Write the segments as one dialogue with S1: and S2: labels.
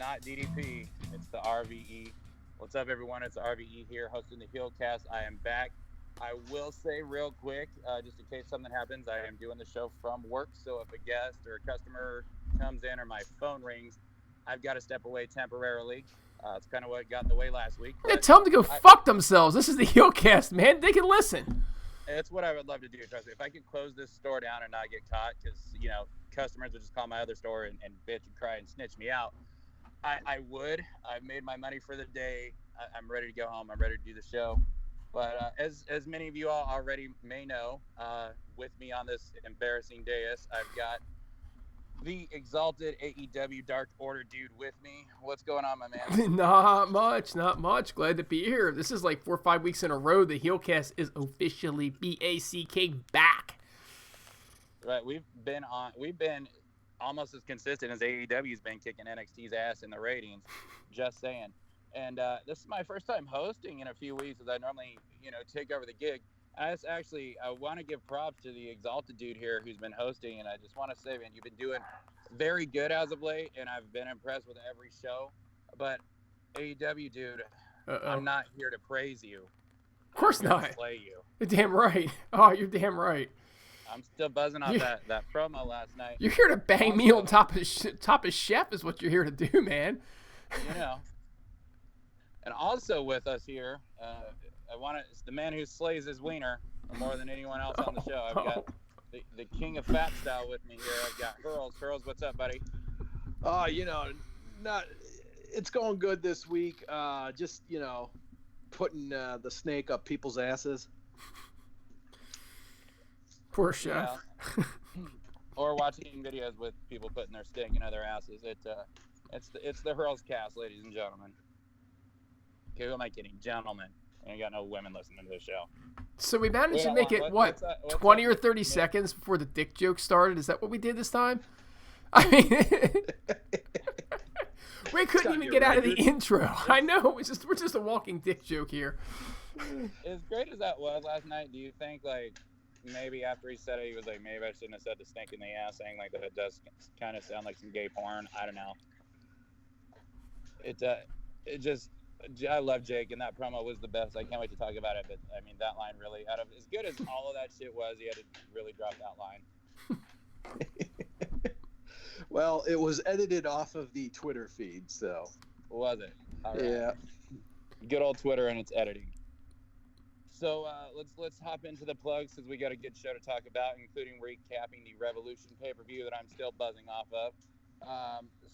S1: not DDP. It's the RVE. What's up, everyone? It's the RVE here, hosting the Heelcast. I am back. I will say real quick, just in case something happens, I am doing the show from work. So if a guest or a customer comes in or my phone rings, I've got to step away temporarily. It's kind of what got in the way last week.
S2: Yeah, tell them to go fuck themselves. This is the Heelcast, man. They can listen.
S1: It's what I would love to do. Trust me. If I could close this store down and not get caught, because, customers would just call my other store and bitch and cry and snitch me out, I would. I've made my money for the day. I'm ready to go home. I'm ready to do the show. But as many of you all already may know, with me on this embarrassing dais, I've got the exalted AEW Dark Order dude with me. What's going on, my man?
S2: Not much. Glad to be here. This is like 4 or 5 weeks in a row. The Heelcast is officially BACK back.
S1: Right, we've been almost as consistent as AEW's been kicking NXT's ass in the ratings. Just saying. And this is my first time hosting in a few weeks, as I normally, take over the gig. I want to give props to the exalted dude here who's been hosting, and I just want to say, man, you've been doing very good as of late, and I've been impressed with every show. But AEW, dude, I'm not here to praise you.
S2: Of course not.
S1: Play you.
S2: You're damn right. Oh, you're damn right.
S1: I'm still buzzing off that promo last night.
S2: You're here to bang me on top of Chef is what you're here to do, man.
S1: And also with us here, it's the man who slays his wiener more than anyone else on the show. I've got the king of fat style with me here. I've got Hurls. Hurls, what's up, buddy?
S3: It's going good this week. Just putting the snake up people's asses.
S2: Poor Chef.
S1: Or watching videos with people putting their stink in other asses. It's the Hurls cast, ladies and gentlemen. Okay, who am I kidding? Gentlemen. I ain't got no women listening to this show.
S2: So we managed to make it, 20 or 30 seconds before the dick joke started? Is that what we did this time? I mean, we couldn't even get out of the intro. I know. We're just a walking dick joke here.
S1: As great as that was last night, do you think, maybe after he said it, he was like, maybe I shouldn't have said the stink in the ass, saying that it does kind of sound like some gay porn? I don't know. I love Jake, and that promo was the best. I can't wait to talk about it, but I mean, that line really, out of as good as all of that shit was, he had to really drop that line.
S3: Well, it was edited off of the Twitter feed, so.
S1: Was it? All right.
S3: Yeah.
S1: Good old Twitter and its editing. So let's hop into the plugs, because we got a good show to talk about, including recapping the Revolution pay-per-view that I'm still buzzing off of.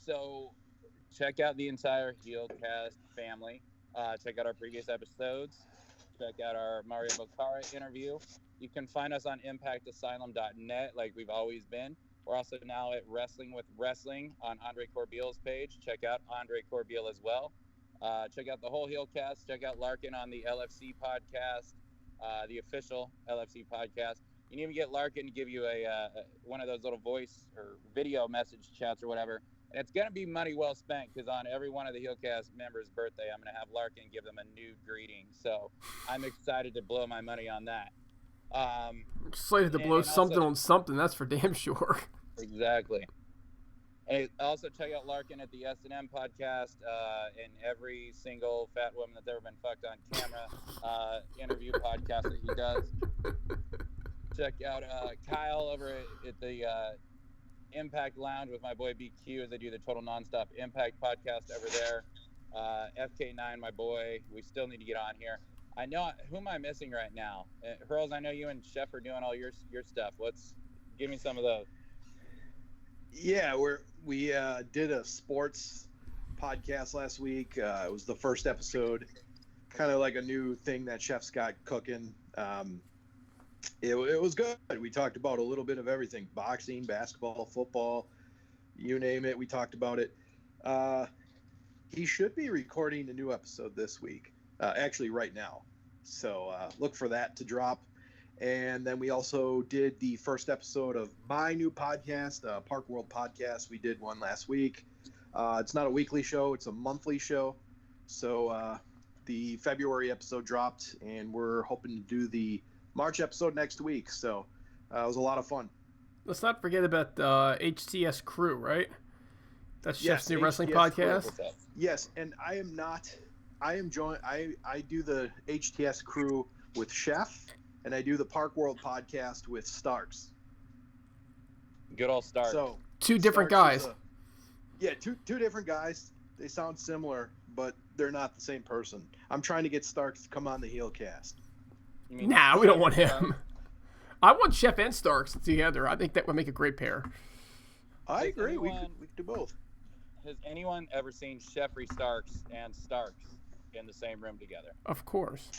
S1: So check out the entire Heelcast family. Check out our previous episodes. Check out our Mario Boccara interview. You can find us on ImpactAsylum.net like we've always been. We're also now at Wrestling with Wrestling on Andre Corbeil's page. Check out Andre Corbeil as well. Check out the whole Heelcast. Check out Larkin on the LFC podcast, the official LFC podcast. You can even get Larkin to give you a one of those little voice or video message chats or whatever. And it's going to be money well spent, because on every one of the Heelcast members' birthday, I'm going to have Larkin give them a nude greeting. So I'm excited to blow my money on that.
S2: Excited to blow something on something, that's for damn sure.
S1: Exactly. And also check out Larkin at the S&M podcast and every single fat woman that's ever been fucked on camera interview podcast that he does. Check out Kyle over at the Impact Lounge with my boy BQ, as I do the Total Nonstop Impact podcast over there. FK9, my boy, we still need to get on here. I know, who am I missing right now? Hurls, I know you and Chef are doing all your stuff. Give me some of those.
S3: Yeah, we did a sports podcast last week. It was the first episode, kind of like a new thing that Chef's got cooking. It was good. We talked about a little bit of everything: boxing, basketball, football, you name it. We talked about it. He should be recording a new episode this week, actually right now. So look for that to drop. And then we also did the first episode of my new podcast, Park World Podcast. We did one last week. It's not a weekly show. It's a monthly show. So the February episode dropped, and we're hoping to do the March episode next week. So it was a lot of fun.
S2: Let's not forget about HTS Crew, right? That's
S3: Yes,
S2: Chef's New Wrestling
S3: HTS
S2: Podcast.
S1: What's up?
S3: Yes, and I am not. I am joined. I do the HTS crew with Chef, and I do the Park World podcast with Starks.
S1: Good old start.
S3: So
S2: Two different
S3: Starks
S2: guys.
S3: two different guys. They sound similar, but they're not the same person. I'm trying to get Starks to come on the Heelcast.
S1: You mean
S2: Nah, we don't want
S1: Chef
S2: him. I want Chef and Starks together. I think that would make a great pair.
S3: I
S1: Has
S3: agree. We
S1: anyone-
S3: could do both.
S1: Has anyone ever seen Jeffrey Starks and Starks in the same room together?
S2: Of course.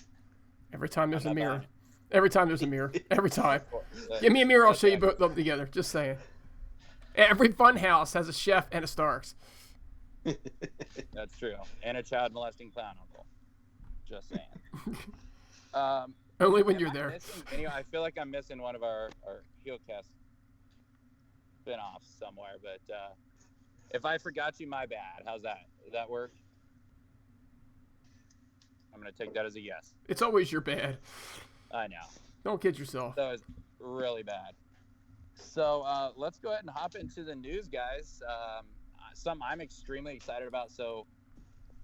S2: Every time there's
S1: I'm
S2: a
S1: not
S2: mirror.
S1: buying it.
S2: Every time there's a mirror. Every time.
S1: Of course.
S2: Give me a mirror, I'll
S1: That's
S2: show you
S1: right.
S2: both of them together. Just saying. Every fun house has a Chef and a Starks.
S1: That's true. And a child molesting clown uncle. Just saying.
S2: Only when
S1: Am
S2: you're
S1: I
S2: there.
S1: missing- anyway, I feel like I'm missing one of our Heelcast spin-offs somewhere, but if I forgot you, my bad. How's that? Does that work? I'm going to take that as a yes.
S2: It's always your bad.
S1: I know.
S2: Don't kid yourself.
S1: That was really bad. So let's go ahead and hop into the news, guys. Something I'm extremely excited about. So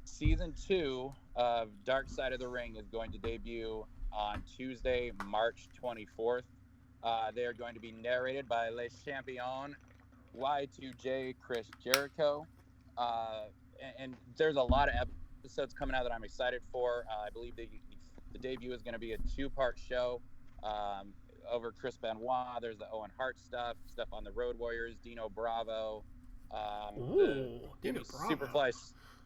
S1: season 2 of Dark Side of the Ring is going to debut on Tuesday, March 24th. They are going to be narrated by Le Champion, Y2J, Chris Jericho. And there's a lot of episodes coming out that I'm excited for. I believe the debut is going to be a 2-part show. Over Chris Benoit, there's the Owen Hart stuff on the Road Warriors, Dino Bravo.
S2: Ooh, Dino Bravo.
S1: Superfly.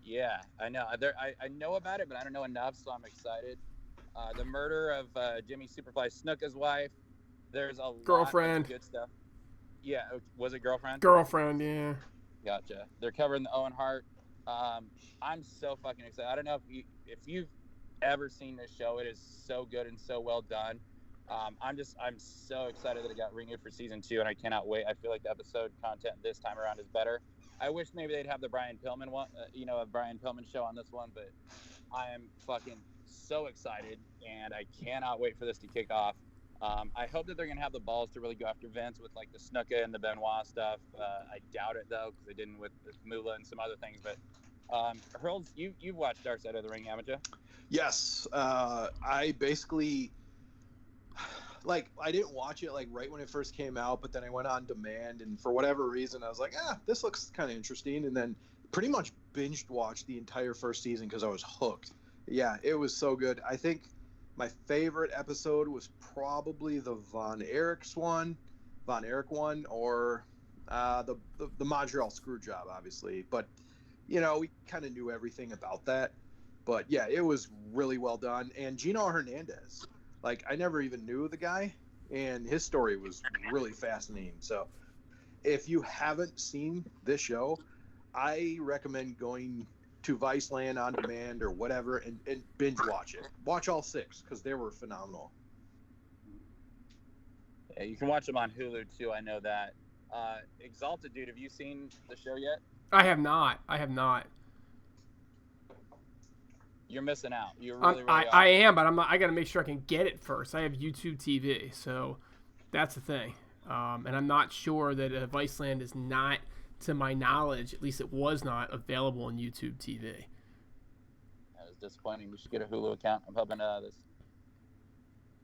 S1: Yeah, I know. I know about it, but I don't know enough, so I'm excited. The murder of Jimmy Superfly Snuka's wife. There's a
S2: Girlfriend.
S1: lot of good stuff. Yeah, was it girlfriend?
S2: Girlfriend, yeah.
S1: Gotcha. They're covering the Owen Hart. I'm so fucking excited. I don't know if you've ever seen this show. It is so good and so well done. I'm so excited that it got renewed for season 2, and I cannot wait. I feel like the episode content this time around is better. I wish maybe they'd have the Brian Pillman one, a Brian Pillman show on this one, but I am fucking so excited, and I cannot wait for this to kick off. I hope that they're gonna have the balls to really go after Vince with like the Snuka and the Benoit stuff. I doubt it though, because they didn't with Moolah and some other things. But Hurls, you've watched Dark Side of the Ring, haven't you?
S3: Yes. I basically, I didn't watch it right when it first came out, but then I went on demand, and for whatever reason, I was like, this looks kind of interesting, and then pretty much binged watched the entire first season because I was hooked. Yeah, it was so good. I think my favorite episode was probably the Von Erich one, or the Montreal Screwjob, obviously. But we kind of knew everything about that. But yeah, it was really well done. And Gino Hernandez, I never even knew the guy, and his story was really fascinating. So if you haven't seen this show, I recommend going to Viceland on demand or whatever and binge watch it. Watch all 6 because they were phenomenal.
S1: Yeah, you can watch them on Hulu too. I know that. Exalted, dude, have you seen the show yet?
S2: I have not.
S1: You're missing out. You really
S2: I
S1: are.
S2: am, but I got to make sure I can get it first. I have YouTube TV, so that's the thing. And I'm not sure that Viceland is not, to my knowledge, at least it was not available on YouTube TV.
S1: That was disappointing. We should get a Hulu account. I'm hoping this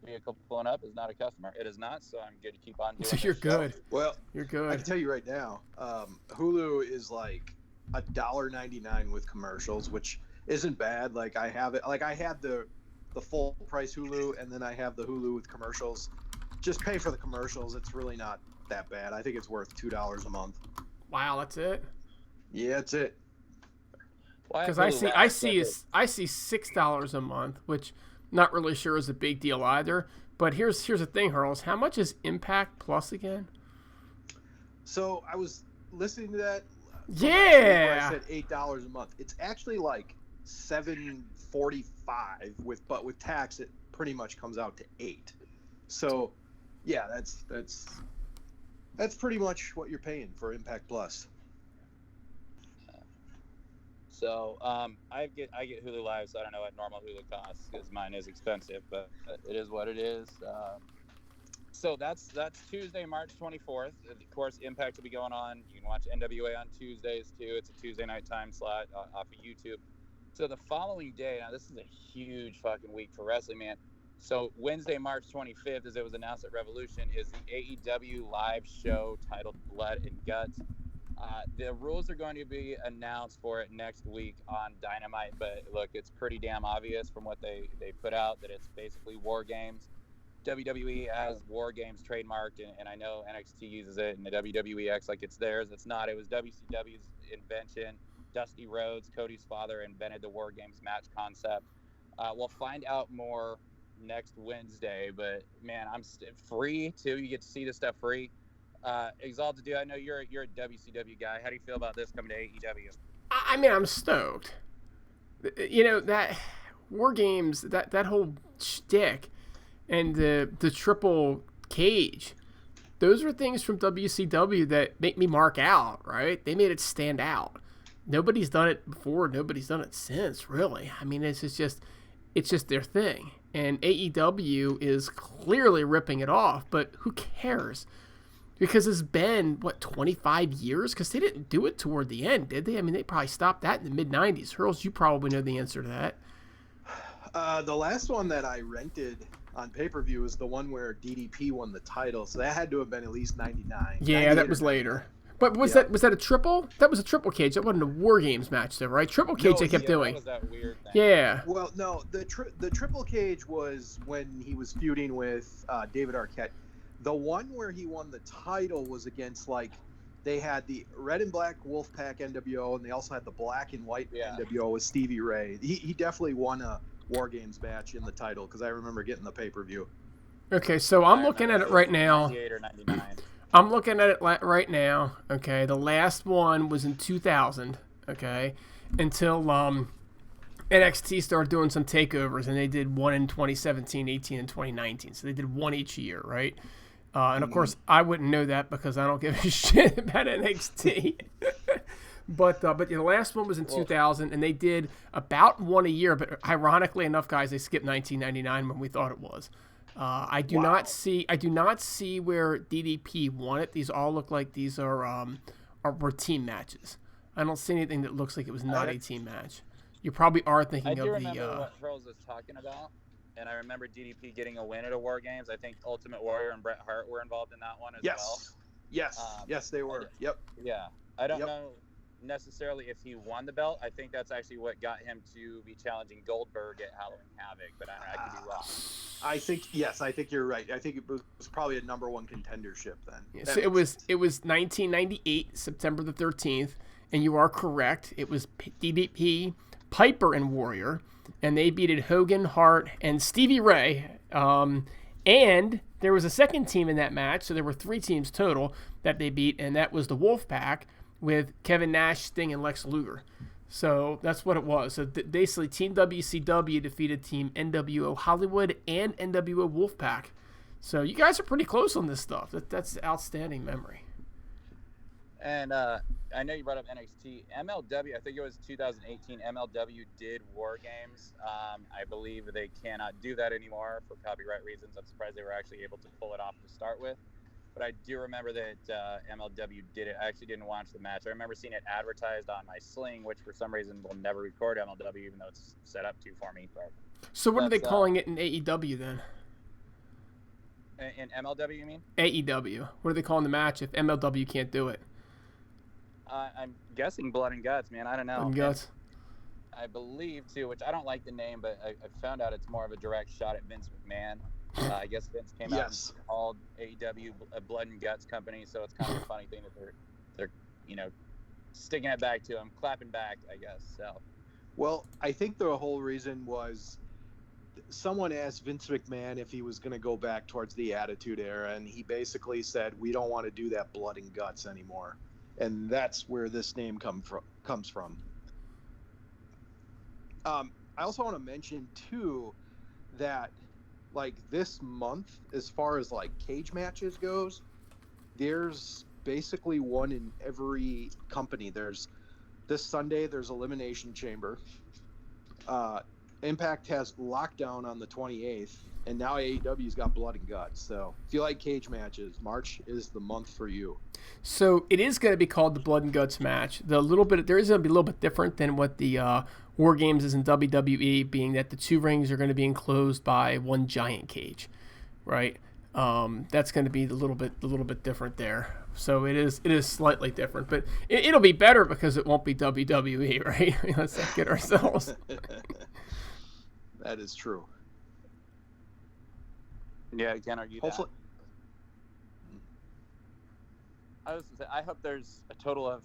S1: vehicle pulling up is not a customer. It is not, so I'm good to keep on doing
S2: So you're
S1: this show.
S2: good.
S3: Well,
S2: You're
S3: I
S2: good.
S3: can tell you right now, Hulu is $1.99 with commercials, which isn't bad. I have it. I had the full price Hulu, and then I have the Hulu with commercials. Just pay for the commercials. It's really not that bad. I think it's worth $2 a month.
S2: Wow, that's it.
S3: Yeah, that's it.
S1: Why
S2: Because
S1: Hulu
S2: I
S1: Live?
S2: see $6 a month, which not really sure is a big deal either. But here's the thing, Hurls. How much is Impact Plus again?
S3: So I was listening to that.
S2: Yeah.
S3: I said $8 a month. It's actually $7.45 but with tax it pretty much comes out to $8. So yeah, that's pretty much what you're paying for Impact Plus.
S1: So I get Hulu Live, so I don't know what normal Hulu costs because mine is expensive, but it is what it is. So that's Tuesday, March 24th. Of course, Impact will be going on. You can watch NWA on Tuesdays too. It's a Tuesday night time slot off of YouTube. So the following day, now this is a huge fucking week for wrestling, man. So Wednesday, March 25th, as it was announced at Revolution, is the AEW live show titled Blood and Guts. The rules are going to be announced for it next week on Dynamite, but look, it's pretty damn obvious from what they put out that it's basically War Games. WWE has War Games trademarked, and I know NXT uses it, and the WWE acts like it's theirs. It's not. It was WCW's invention. Dusty Rhodes, Cody's father, invented the War Games match concept. We'll find out more next Wednesday, but man, I'm free too. You get to see this stuff free. Exalted Dude, I know you're a WCW guy. How do you feel about this coming to AEW?
S2: I mean, I'm stoked. You know, that War Games, that whole shtick, and the triple cage, those are things from WCW that make me mark out, right? They made it stand out. Nobody's done it before. Nobody's done it since, really. I mean, it's just their thing. And AEW is clearly ripping it off, but who cares? Because it's been, 25 years? Because they didn't do it toward the end, did they? I mean, they probably stopped that in the mid-90s. Hurls, you probably know the answer to that.
S3: The last one that I rented on pay-per-view was the one where DDP won the title, so that had to have been at least 99.
S2: Yeah, that was later. But was that a triple? That was a triple cage. That wasn't a War Games match, though, right? Triple cage they kept doing.
S1: That was that weird thing.
S2: Yeah.
S3: Well, no, the triple cage was when he was feuding with David Arquette. The one where he won the title was against, they had the red and black Wolfpack NWO, and they also had the black and white NWO with Stevie Ray. He definitely won a War Games match in the title, because I remember getting the pay-per-view.
S2: Okay, so I'm looking at it right now.
S1: 98 or 99.
S2: I'm looking at it right now, okay? The last one was in 2000, okay? Until NXT started doing some takeovers, and they did one in 2017, 18, and 2019. So they did one each year, right? And, of course, I wouldn't know that because I don't give a shit about NXT. But the last one was in 2000, and they did about one a year. But ironically enough, guys, they skipped 1999 when we thought it was. I do not see where DDP won it. These all look like these were team matches. I don't see anything that looks like it was not a team match. You probably are thinking of the.
S1: I do remember what Hurls was talking about, and I remember DDP getting a win at a War Games. I think Ultimate Warrior and Bret Hart were involved in that one as well.
S3: Yes, they were. Yep.
S1: Yeah, I don't know necessarily if he won the belt. I think that's actually what got him to be challenging Goldberg at Halloween Havoc, but I could be wrong.
S3: I think you're right. I think it was probably a number one contendership then.
S2: Yeah, so it was 1998, September the 13th, and you are correct. It was DDP, Piper, and Warrior, and they beat Hogan, Hart, and Stevie Ray. And there was a second team in that match, so there were 3 teams total that they beat, and that was the Wolfpack with Kevin Nash, Sting, and Lex Luger. So that's what it was. So basically, Team WCW defeated Team NWO Hollywood and NWO Wolfpack. So you guys are pretty close on this stuff. That's outstanding memory.
S1: And I know you brought up NXT. MLW, I think it was 2018, MLW did War Games. I believe they cannot do that anymore for copyright reasons. I'm surprised they were actually able to pull it off to start with. But I do remember that MLW did it. I actually didn't watch the match. I remember seeing it advertised on my Sling, which for some reason will never record MLW, even though it's set up to for me. But
S2: so what are they calling it in AEW then?
S1: In MLW, you mean?
S2: AEW. What are they calling the match if MLW can't do it?
S1: I'm guessing Blood and Guts, man. I don't know.
S2: Blood and Guts.
S1: I believe, too, which I don't like the name, but I found out it's more of a direct shot at Vince McMahon. I guess Vince came out and called AEW a Blood and Guts company, so it's kind of a funny thing that they're sticking it back to him, clapping back, I guess. So,
S3: well, I think the whole reason was someone asked Vince McMahon if he was going to go back towards the Attitude Era, and he basically said, "We don't want to do that Blood and Guts anymore," and that's where this name comes from. I also want to mention too that, this month, as far as cage matches goes, there's basically one in every company. There's this Sunday, there's Elimination Chamber. Impact has Lockdown on the 28th, and now AEW's got Blood and Guts. So if you like cage matches, March is the month for you.
S2: So it is going to be called the Blood and Guts match. There is going to be a little bit different than what the War Games is in WWE, being that the two rings are going to be enclosed by one giant cage, right? That's going to be a little bit different there. So it is slightly different, but it'll be better because it won't be WWE, right? Let's not kid ourselves.
S3: That is true.
S1: Yeah, I can't argue
S3: Hopefully.
S1: that. I was gonna say, I hope there's a total of,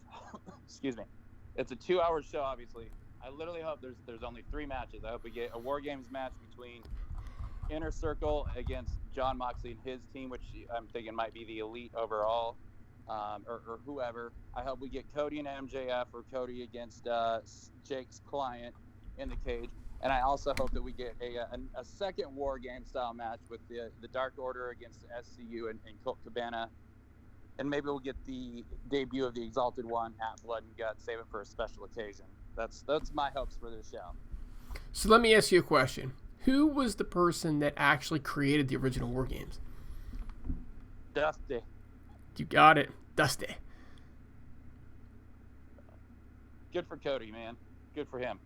S1: excuse me, it's a 2-hour show, obviously. I literally hope there's only 3 matches. I hope we get a War Games match between Inner Circle against John Moxley and his team, which I'm thinking might be the Elite overall, or whoever. I hope we get Cody and MJF, or Cody against Jake's client in the cage. And I also hope that we get a second War Game style match with the Dark Order against SCU and Colt Cabana. And maybe we'll get the debut of the Exalted One at Blood and Guts, save it for a special occasion. That's my hopes for this show.
S2: So let me ask you a question. Who was the person that actually created the original War Games?
S1: Dusty.
S2: You got it. Dusty.
S1: Good for Cody, man. Good for him.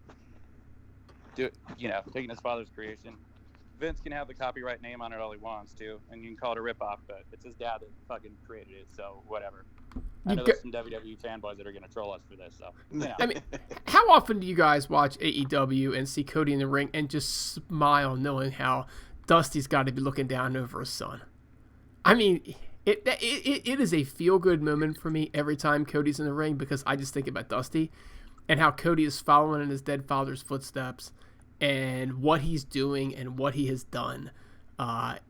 S1: Taking his father's creation. Vince can have the copyright name on it all he wants to, and you can call it a ripoff, but it's his dad that fucking created it, so whatever. I know there's some WWE fanboys that are going to troll us for this, so.
S2: I mean, how often do you guys watch AEW and see Cody in the ring and just smile knowing how Dusty's got to be looking down over his son? I mean, it is a feel-good moment for me every time Cody's in the ring, because I just think about Dusty and how Cody is following in his dead father's footsteps and what he's doing and what he has done.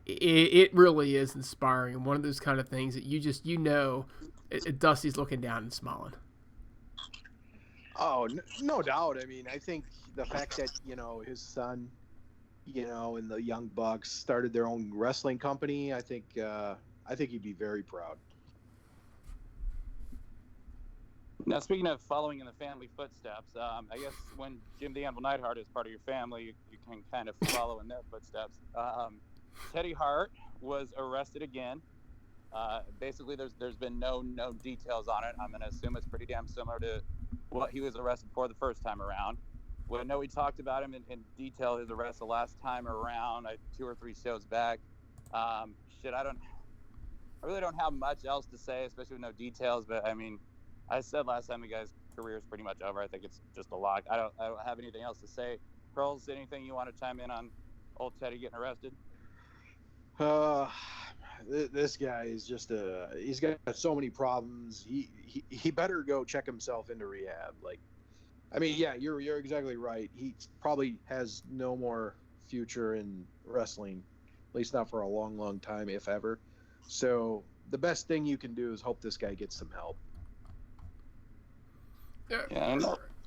S2: It really is inspiring, and one of those kind of things that Dusty's looking down and smiling.
S3: Oh, no doubt. I mean, I think the fact that, his son, and the Young Bucks started their own wrestling company, I think he'd be very proud.
S1: Now, speaking of following in the family footsteps, I guess when Jim the Anvil Neidhart is part of your family, you can kind of follow in their footsteps. Teddy Hart was arrested again. Basically, there's been no details on it. I'm going to assume it's pretty damn similar to what he was arrested for the first time around. Well, I know we talked about him in detail, his arrest the last time around, 2 or 3 shows back. I really don't have much else to say, especially with no details, but I mean, I said last time the guy's career is pretty much over. I think it's just a lock. I don't have anything else to say. Hurls, anything you want to chime in on old Teddy getting arrested?
S3: This guy is just he's got so many problems. He better go check himself into rehab. Yeah, you're exactly right. He probably has no more future in wrestling, at least not for a long, long time, if ever. So the best thing you can do is hope this guy gets some help.
S1: Yeah,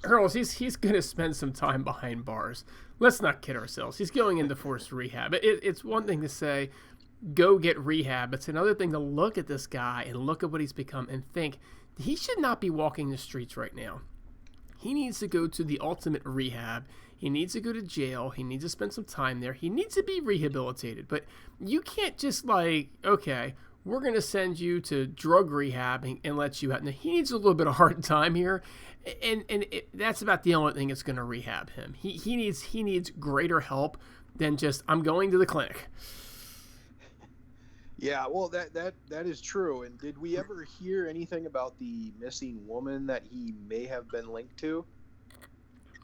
S2: Hurls, he's going to spend some time behind bars. Let's not kid ourselves. He's going into forced rehab. It's one thing to say, go get rehab. It's another thing to look at this guy and look at what he's become and think, he should not be walking the streets right now. He needs to go to the ultimate rehab. He needs to go to jail. He needs to spend some time there. He needs to be rehabilitated. But you can't just okay, we're going to send you to drug rehab and let you out. Now, he needs a little bit of hard time here, and that's about the only thing that's going to rehab him. He needs greater help than just, I'm going to the clinic.
S3: Yeah, well, that is true. And did we ever hear anything about the missing woman that he may have been linked to?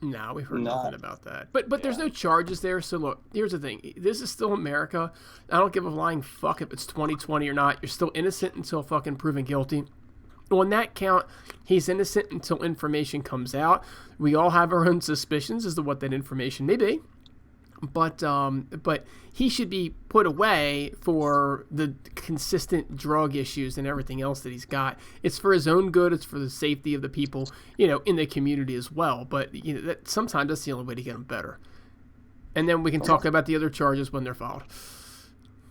S2: No, we've heard nothing about that. But there's no charges there. So look, here's the thing. This is still America. I don't give a flying fuck if it's 2020 or not. You're still innocent until fucking proven guilty. On that count, he's innocent until information comes out. We all have our own suspicions as to what that information may be. But he should be put away for the consistent drug issues and everything else that he's got. It's for his own good. It's for the safety of the people, in the community as well. But sometimes that's the only way to get him better. And then we can talk about the other charges when they're filed.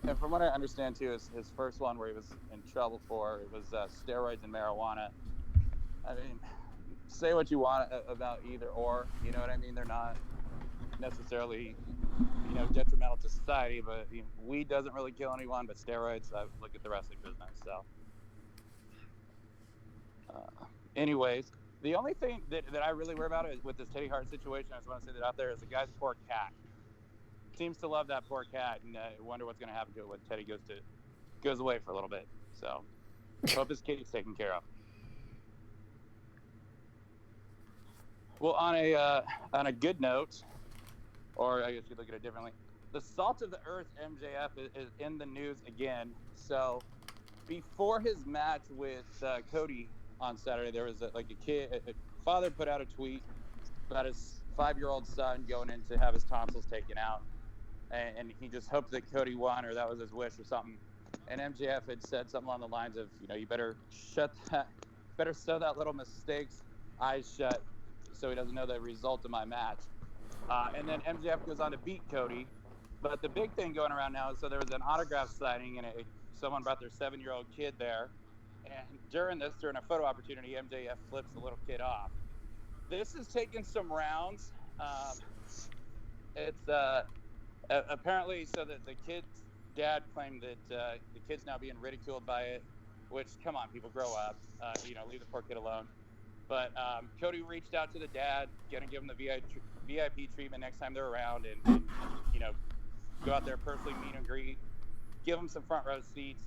S1: And from what I understand too, his first one where he was in trouble for, it was steroids and marijuana. I mean, say what you want about either or. You know what I mean? They're necessarily, detrimental to society, but weed doesn't really kill anyone, but steroids, I look at the wrestling business. So, anyways, the only thing that I really worry about is with this Teddy Hart situation. I just want to say that out there is the guy's poor cat. Seems to love that poor cat, and I wonder what's going to happen to it when Teddy goes away for a little bit. So, hope his kitty's taken care of. Well, on a good note, or I guess you look at it differently, the Salt of the Earth MJF is in the news again. So, before his match with Cody on Saturday, there was a father put out a tweet about his 5-year-old son going in to have his tonsils taken out, and he just hoped that Cody won, or that was his wish or something. And MJF had said something along the lines of, you better sew that little mistake's eyes shut so he doesn't know the result of my match. And then MJF goes on to beat Cody. But the big thing going around now is, so there was an autograph signing, and someone brought their 7-year-old kid there. And during a photo opportunity, MJF flips the little kid off. This has taken some rounds. It's apparently so that the kid's dad claimed that the kid's now being ridiculed by it, which, come on, people, grow up. Leave the poor kid alone. But Cody reached out to the dad, going to give him the VIP treatment next time they're around, and go out there personally, meet and greet, give him some front row seats.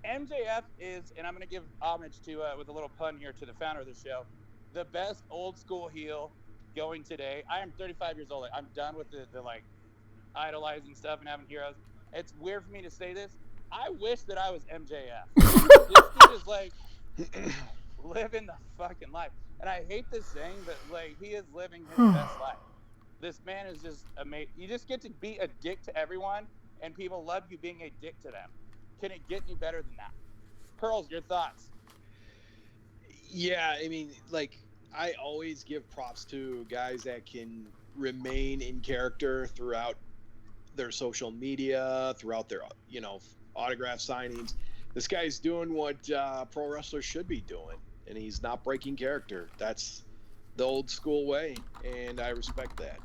S1: MJF is, and I'm going to give homage to, with a little pun here, to the founder of the show, the best old school heel going today. I am 35 years old. I'm done with the idolizing stuff and having heroes. It's weird for me to say this. I wish that I was MJF. This dude is living the fucking life. And I hate this saying, but he is living his best life. This man is just amazing. You just get to be a dick to everyone, and people love you being a dick to them. Can it get any better than that? Hurls, your thoughts?
S3: Yeah, I mean, I always give props to guys that can remain in character throughout their social media, throughout their, autograph signings. This guy's doing what pro wrestlers should be doing, and he's not breaking character. That's the old school way, and I respect that.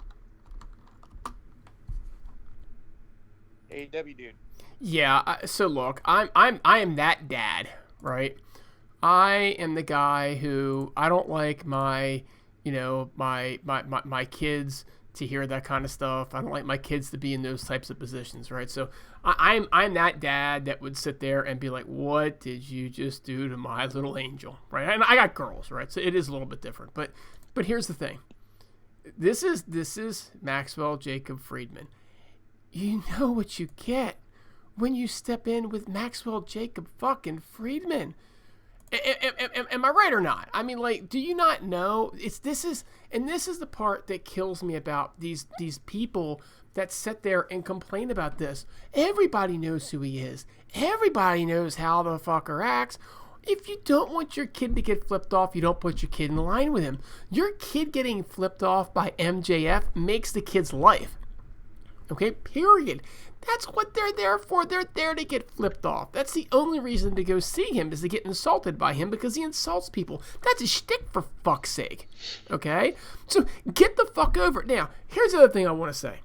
S1: AEW dude.
S2: Yeah. So look, I am that dad, right? I am the guy who I don't like my kids to hear that kind of stuff. I don't like my kids to be in those types of positions, right? So I'm that dad that would sit there and be like, "What did you just do to my little angel?" Right? And I got girls, right? So it is a little bit different. But here's the thing. This is Maxwell Jacob Friedman. You know what you get when you step in with Maxwell Jacob fucking Friedman. Am I right or not? I mean, do you not know? This is the part that kills me about these people that sit there and complain about this. Everybody knows who he is. Everybody knows how the fucker acts. If you don't want your kid to get flipped off, you don't put your kid in line with him. Your kid getting flipped off by MJF makes the kid's life. Okay, period. That's what they're there for. They're there to get flipped off. That's the only reason to go see him, is to get insulted by him, because he insults people. That's a shtick, for fuck's sake. Okay? So get the fuck over it. Now, here's the other thing I want to say.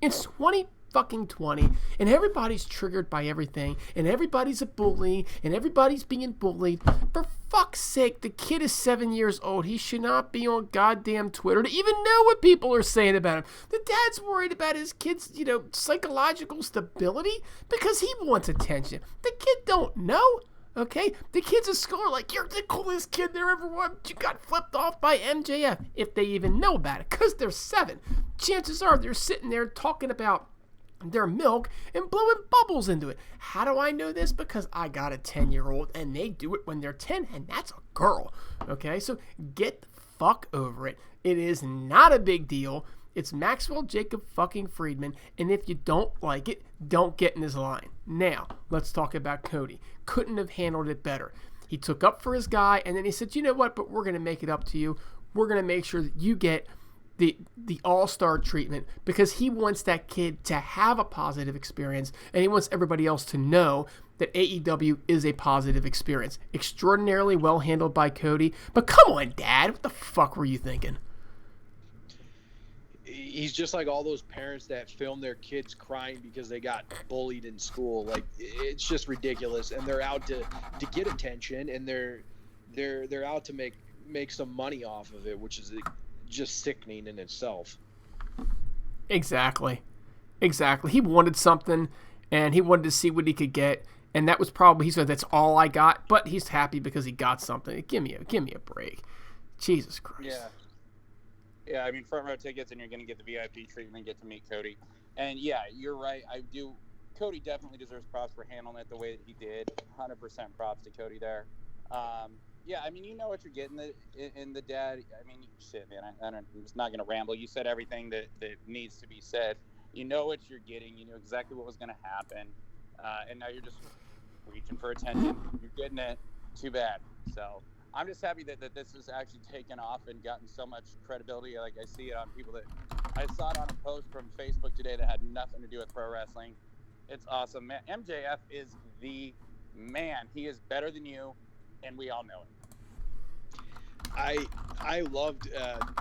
S2: It's 2020, and everybody's triggered by everything, and everybody's a bully, and everybody's being bullied. For fuck's sake, the kid is 7 years old. He should not be on goddamn Twitter to even know what people are saying about him. The dad's worried about his kid's, psychological stability because he wants attention. The kid don't know, okay? The kid's a scholar, you're the coolest kid there ever was. You got flipped off by MJF, if they even know about it, because they're 7. Chances are they're sitting there talking about their milk and blowing bubbles into it. How do I know this? Because I got a 10-year-old, and they do it when they're 10, and that's a girl. Okay, so get the fuck over it. It is not a big deal. It's Maxwell Jacob fucking Friedman, and if you don't like it, don't get in his line. Now, let's talk about Cody. Couldn't have handled it better. He took up for his guy, and then he said, you know what, but we're going to make it up to you. We're going to make sure that you get the all-star treatment, because he wants that kid to have a positive experience, and he wants everybody else to know that AEW is a positive experience. Extraordinarily well handled by Cody, but come on, Dad, what the fuck were you thinking?
S3: he's just like all those parents that film their kids crying because they got bullied in school. Like, it's just ridiculous, and they're out to get attention, and they're out to make some money off of it, which is just sickening in itself.
S2: Exactly. He wanted something, and he wanted to see what he could get, and that was probably, he said, that's all I got, but he's happy because he got something. Give me a break. Jesus Christ.
S1: Yeah, I mean, front row tickets, and you're going to get the VIP treatment, get to meet Cody. And yeah, you're right. Cody definitely deserves props for handling it the way that he did. 100% props to Cody there. Yeah, I mean, you know what you're getting in the dad. I mean, shit, man. I'm just not going to ramble. You said everything that needs to be said. You know what you're getting. You know exactly what was going to happen. And now you're just reaching for attention. You're getting it. Too bad. So I'm just happy that this has actually taken off and gotten so much credibility. Like, I see it on people I saw it on a post from Facebook today that had nothing to do with pro wrestling. It's awesome, man. MJF is the man. He is better than you, and we all know it.
S3: I loved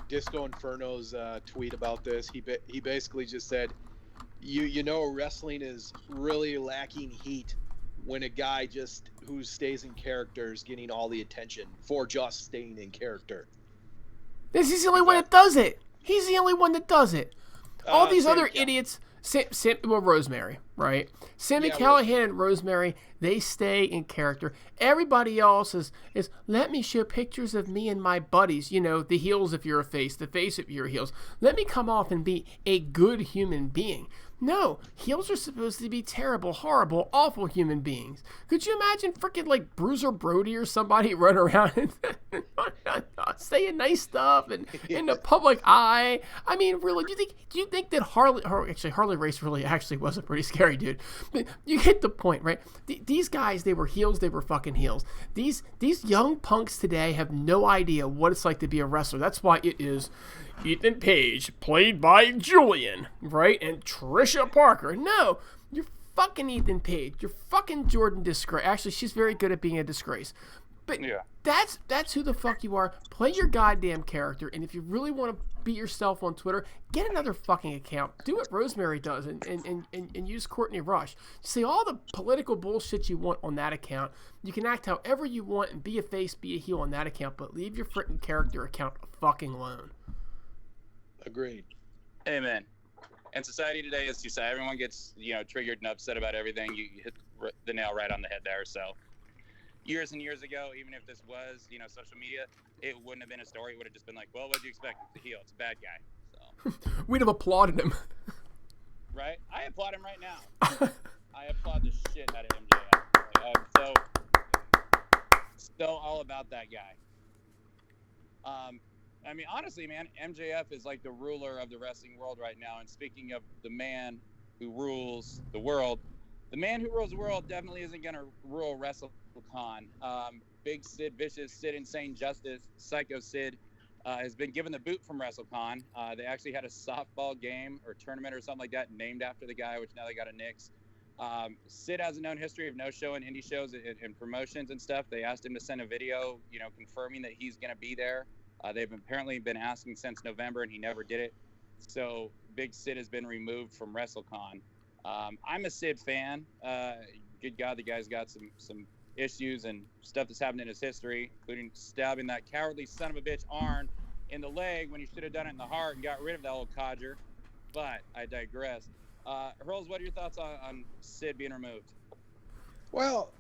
S3: Disco Inferno's tweet about this. He basically just said, you know, wrestling is really lacking heat when a guy who stays in character is getting all the attention for just staying in character.
S2: This is the only one that does it. He's the only one that does it. All these other idiots, Rosemary, right? Sammy Callahan and Rosemary, they stay in character. Everybody else is let me show pictures of me and my buddies. You know, the heels if you're a face, the face if you're heels. Let me come off and be a good human being. No, heels are supposed to be terrible, horrible, awful human beings. Could you imagine freaking like Bruiser Brody or somebody run around and saying nice stuff and in the public eye? I mean, really, do you think that Harley Race really actually was a pretty scary dude? But you get the point, right? These guys, they were heels, they were fucking heels. These young punks today have no idea what it's like to be a wrestler. That's why it is Ethan Page, played by Julian, right? And Trisha Parker. No, you're fucking Ethan Page. You're fucking Jordan Disgrace. Actually, she's very good at being a disgrace. But yeah, that's who the fuck you are. Play your goddamn character. And if you really want to beat yourself on Twitter, get another fucking account. Do what Rosemary does and use Courtney Rush. Say all the political bullshit you want on that account. You can act however you want and be a face, be a heel on that account, but leave your freaking character account fucking alone.
S3: Agreed.
S1: Amen. And society today is society. Everyone gets, triggered and upset about everything. You hit the nail right on the head there. So years and years ago, even if this was, social media, it wouldn't have been a story. It would have just been like, well, what do you expect? It's a heel. It's a bad guy. So
S2: we'd have applauded him.
S1: Right? I applaud him right now. I applaud the shit out of MJF. I'm so all about that guy. I mean, honestly, man, MJF is like the ruler of the wrestling world right now. And speaking of the man who rules the world, the man who rules the world definitely isn't going to rule WrestleCon. Big Sid Vicious, Sid Insane Justice, Psycho Sid has been given the boot from WrestleCon. They actually had a softball game or tournament or something like that named after the guy, which now they got a nix. Sid has a known history of no-showing indie shows and promotions and stuff. They asked him to send a video, confirming that he's going to be there. They've apparently been asking since November, and he never did it. So Big Sid has been removed from WrestleCon. I'm a Sid fan. Good God, the guy's got some issues and stuff that's happened in his history, including stabbing that cowardly son of a bitch Arn in the leg when he should have done it in the heart and got rid of that old codger. But I digress. Hurls, what are your thoughts on Sid being removed?
S3: Well,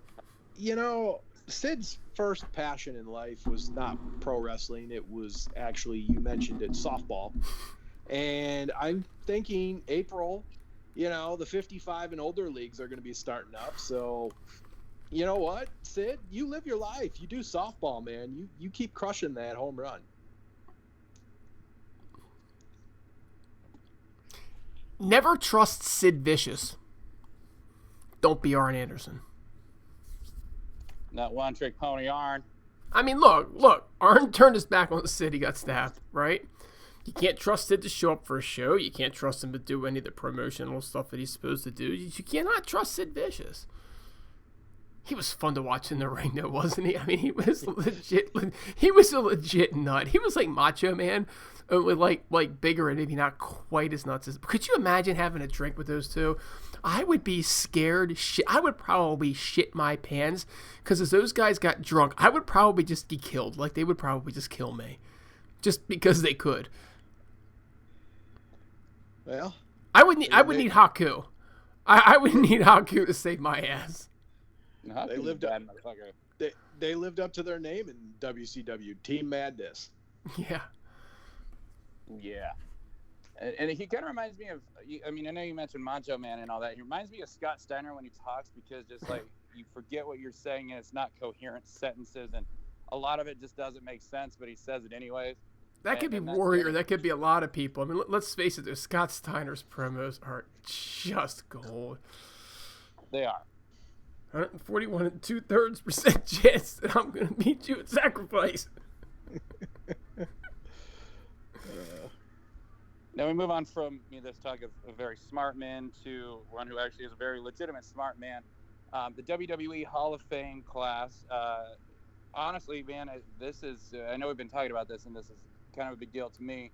S3: Sid's first passion in life was not pro wrestling. It was actually, you mentioned it, softball. And I'm thinking April, the 55 and older leagues are going to be starting up. So, you know what, Sid? You live your life. You do softball, man. You keep crushing that home run.
S2: Never trust Sid Vicious. Don't be Arn Anderson.
S1: Not one-trick pony Arn.
S2: I mean, look. Arn turned his back on Sid. He got stabbed, right? You can't trust Sid to show up for a show. You can't trust him to do any of the promotional stuff that he's supposed to do. You cannot trust Sid Vicious. He was fun to watch in the ring, though, wasn't he? I mean, he was legit. He was a legit nut. He was like Macho Man, with like bigger and maybe not quite as nuts as. Could you imagine having a drink with those two? I would be scared. I would probably shit my pants because as those guys got drunk, I would probably just get killed. Like they would probably just kill me, just because they could.
S3: Well,
S2: I would need Haku. I would need Haku to save my ass.
S1: No,
S3: they lived up. They lived up to their name in WCW, Team Madness.
S2: Yeah.
S1: Yeah. And he kind of reminds me of. I mean, I know you mentioned Macho Man and all that. He reminds me of Scott Steiner when he talks because just like you forget what you're saying and it's not coherent sentences and a lot of it just doesn't make sense, but he says it anyways.
S2: That could be Warrior. That could be a lot of people. I mean, let's face it. Scott Steiner's promos are just gold.
S1: They are.
S2: 141 2/3% chance that I'm going to meet you at Sacrifice.
S1: Now we move on from this talk of a very smart man to one who actually is a very legitimate smart man. The WWE Hall of Fame class. Honestly, man, this is. I know we've been talking about this, and this is kind of a big deal to me.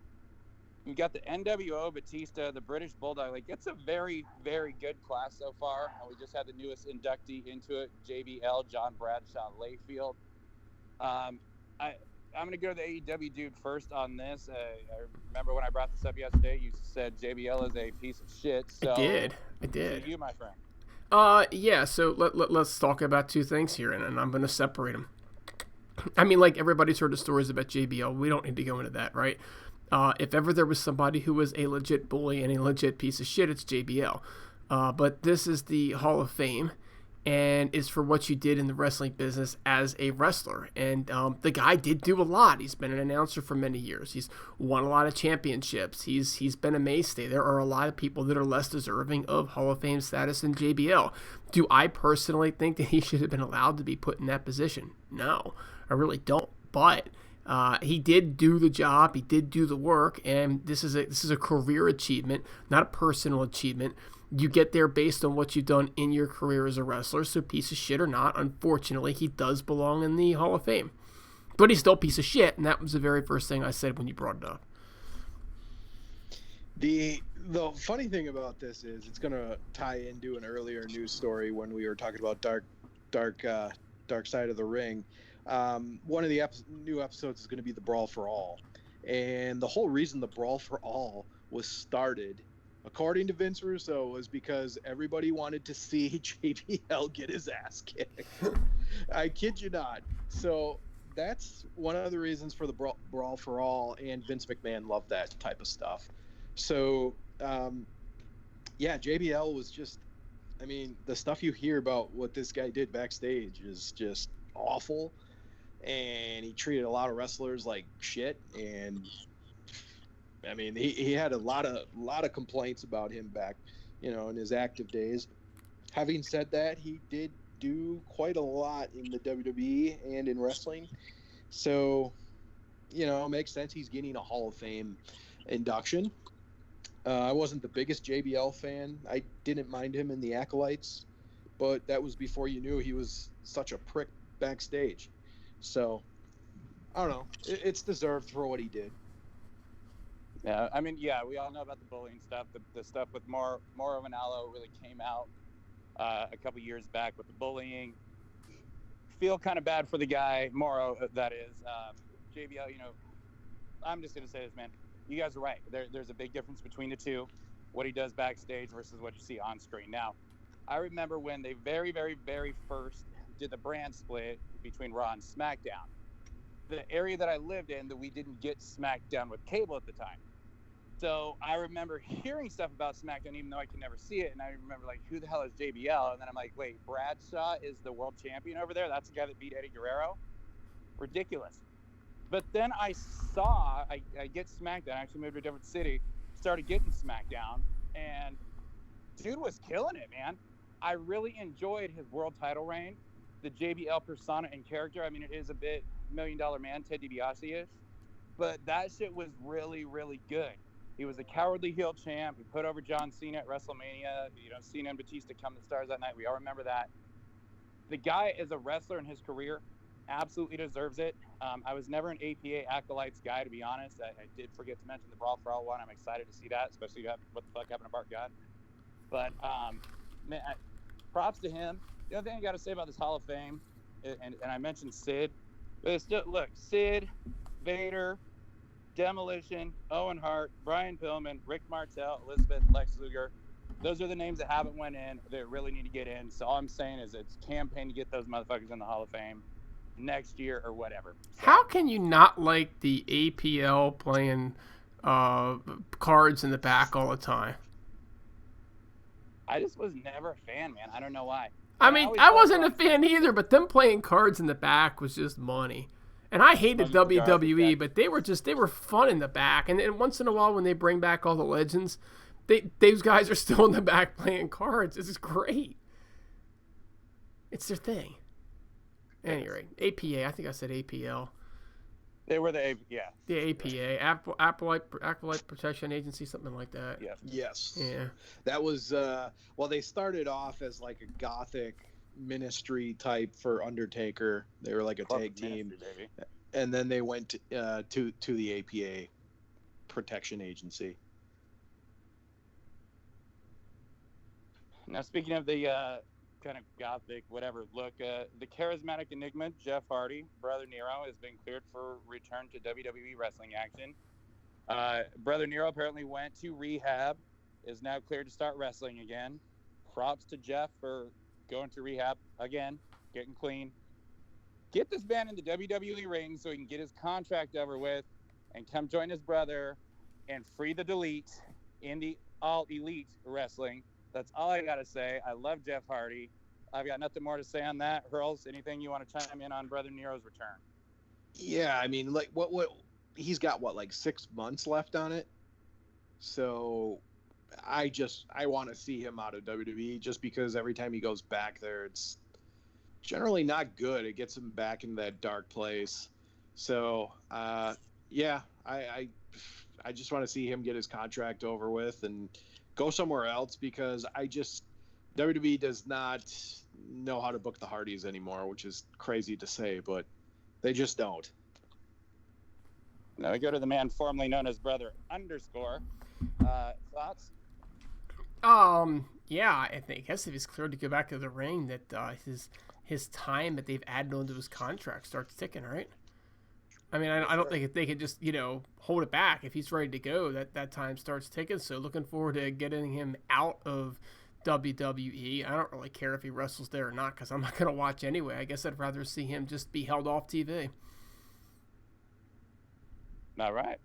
S1: You got the NWO, Batista, the British Bulldog. Like, it's a very, very good class so far. And we just had the newest inductee into it, JBL, John Bradshaw Layfield. I'm going to go to the AEW dude first on this. I remember when I brought this up yesterday, you said JBL is a piece of shit. So
S2: I did.
S1: To you, my friend.
S2: Yeah, so let's talk about two things here, and I'm going to separate them. I mean, like, everybody's heard the stories about JBL. We don't need to go into that, right? If ever there was somebody who was a legit bully and a legit piece of shit, it's JBL. But this is the Hall of Fame, and it's for what you did in the wrestling business as a wrestler. And the guy did do a lot. He's been an announcer for many years. He's won a lot of championships. He's been a mainstay. There are a lot of people that are less deserving of Hall of Fame status than JBL. Do I personally think that he should have been allowed to be put in that position? No, I really don't. But he did do the job. He did do the work, and this is a career achievement, not a personal achievement. You get there based on what you've done in your career as a wrestler. So piece of shit or not, unfortunately, he does belong in the Hall of Fame. But he's still a piece of shit, and that was the very first thing I said when you brought it up.
S3: The funny thing about this is it's going to tie into an earlier news story when we were talking about Dark Side of the Ring. One of the new episodes is going to be the Brawl for All. And the whole reason the Brawl for All was started, according to Vince Russo, was because everybody wanted to see JBL get his ass kicked. I kid you not. So that's one of the reasons for the Brawl for All, and Vince McMahon loved that type of stuff. So, yeah, JBL was just, I mean, the stuff you hear about what this guy did backstage is just awful. And he treated a lot of wrestlers like shit. And I mean, he had a lot of complaints about him back, in his active days. Having said that, he did do quite a lot in the WWE and in wrestling. So, it makes sense he's getting a Hall of Fame induction. I wasn't the biggest JBL fan. I didn't mind him in the Acolytes, but that was before you knew he was such a prick backstage. So, I don't know. It's deserved for what he did.
S1: Yeah, I mean, yeah, we all know about the bullying stuff. The stuff with Mauro Ranallo really came out a couple years back with the bullying. Feel kind of bad for the guy, Mauro, that is. JBL, I'm just going to say this, man. You guys are right. There's a big difference between the two, what he does backstage versus what you see on screen. Now, I remember when they very, very, very first did the brand split between Raw and SmackDown. The area that I lived in, that we didn't get SmackDown with cable at the time. So I remember hearing stuff about SmackDown, even though I could never see it. And I remember, like, who the hell is JBL? And then I'm like, wait, Bradshaw is the world champion over there? That's the guy that beat Eddie Guerrero? Ridiculous. But then I get SmackDown. I actually moved to a different city, started getting SmackDown, and dude was killing it, man. I really enjoyed his world title reign, the JBL persona and character. I mean, it is a bit $1 Million Man, Ted DiBiase-ish, but that shit was really, really good. He was a cowardly heel champ. He put over John Cena at WrestleMania. Cena and Batista come to stars that night. We all remember that. the guy as a wrestler in his career absolutely deserves it. I was never an APA Acolytes guy, to be honest. I did forget to mention the Brawl for All one. I'm excited to see that, especially what the fuck happened to Bart Gunn. But, man, props to him. The other thing I got to say about this Hall of Fame, and I mentioned Sid, but it's still, look, Sid, Vader, Demolition, Owen Hart, Brian Pillman, Rick Martel, Elizabeth, Lex Luger. Those are the names that haven't went in that really need to get in. So all I'm saying is it's campaign to get those motherfuckers in the Hall of Fame next year or whatever. So,
S2: how can you not like the APL playing cards in the back all the time?
S1: I just was never a fan, man. I don't know why.
S2: I mean, I wasn't a fan either, but them playing cards in the back was just money. And I hated WWE, but they were fun in the back. And once in a while when they bring back all the legends, those guys are still in the back playing cards. This is great. It's their thing. Anyway, APA. I think I said APL.
S1: They were the
S2: APA, Acolyte Protection Agency, something like that.
S3: Yes.
S2: Yeah.
S3: That was well, they started off as like a gothic ministry type for Undertaker. They were like a tag team, and then they went to the APA Protection Agency.
S1: Now, speaking of the kind of gothic, whatever look, the charismatic enigma, Jeff Hardy, Brother Nero, has been cleared for return to WWE wrestling action. Brother Nero apparently went to rehab, is now cleared to start wrestling again. Props to Jeff for going to rehab again, getting clean. Get this man in the WWE ring so he can get his contract over with and come join his brother and free the delete in the All Elite Wrestling. That's all I got to say. I love Jeff Hardy. I've got nothing more to say on that. Hurls, anything you want to chime in on Brother Nero's return?
S3: Yeah, I mean, like, what he's got, like 6 months left on it. So I want to see him out of WWE just because every time he goes back there, it's generally not good. It gets him back in that dark place. So, yeah, I just want to see him get his contract over with and go somewhere else because WWE does not know how to book the Hardys anymore, which is crazy to say, but they just don't.
S1: Now we go to the man formerly known as Brother _ thoughts?
S2: Yeah, I guess if he's cleared to go back to the ring, that his time that they've added onto his contract starts ticking, right? I mean, I don't think if they could just, hold it back. If he's ready to go, that time starts ticking. So looking forward to getting him out of WWE. I don't really care if he wrestles there or not because I'm not going to watch anyway. I guess I'd rather see him just be held off TV.
S1: All right.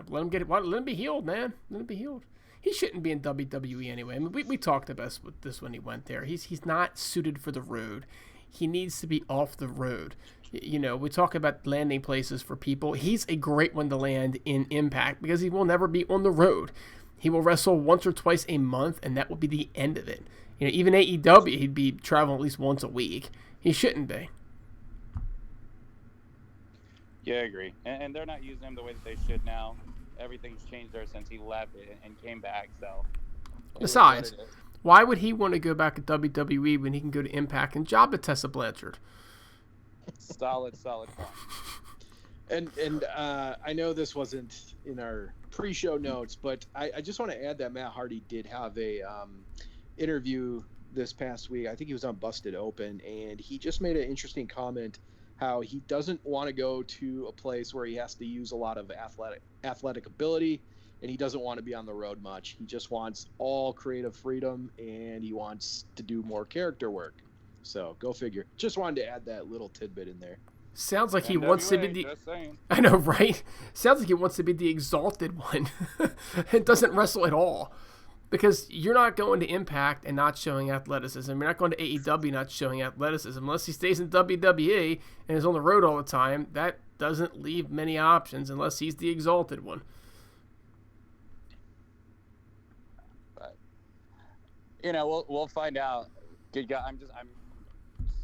S2: Let him be healed, man. Let him be healed. He shouldn't be in WWE anyway. I mean, we talked about this when he went there. He's not suited for the road. He needs to be off the road. We talk about landing places for people. He's a great one to land in Impact because he will never be on the road. He will wrestle once or twice a month, and that will be the end of it. Even AEW, he'd be traveling at least once a week. He shouldn't be.
S1: Yeah, I agree. And they're not using him the way that they should now. Everything's changed there since he left and came back. So,
S2: besides, why would he want to go back to WWE when he can go to Impact and job at Tessa Blanchard?
S1: Solid point.
S3: And I know this wasn't in our pre-show notes, but I just want to add that Matt Hardy did have a interview this past week. I think he was on Busted Open, and he just made an interesting comment how he doesn't want to go to a place where he has to use a lot of athletic ability, and he doesn't want to be on the road much. He just wants all creative freedom, and he wants to do more character work. So go figure. Just wanted to add that little tidbit in there.
S2: Sounds like he
S1: NWA,
S2: wants to be the.
S1: Just saying.
S2: I know, right? Sounds like he wants to be the exalted one. It doesn't wrestle at all. Because you're not going to Impact and not showing athleticism. You're not going to AEW not showing athleticism. Unless he stays in WWE and is on the road all the time, that doesn't leave many options unless he's the exalted one.
S1: But, we'll find out. Good guy. I'm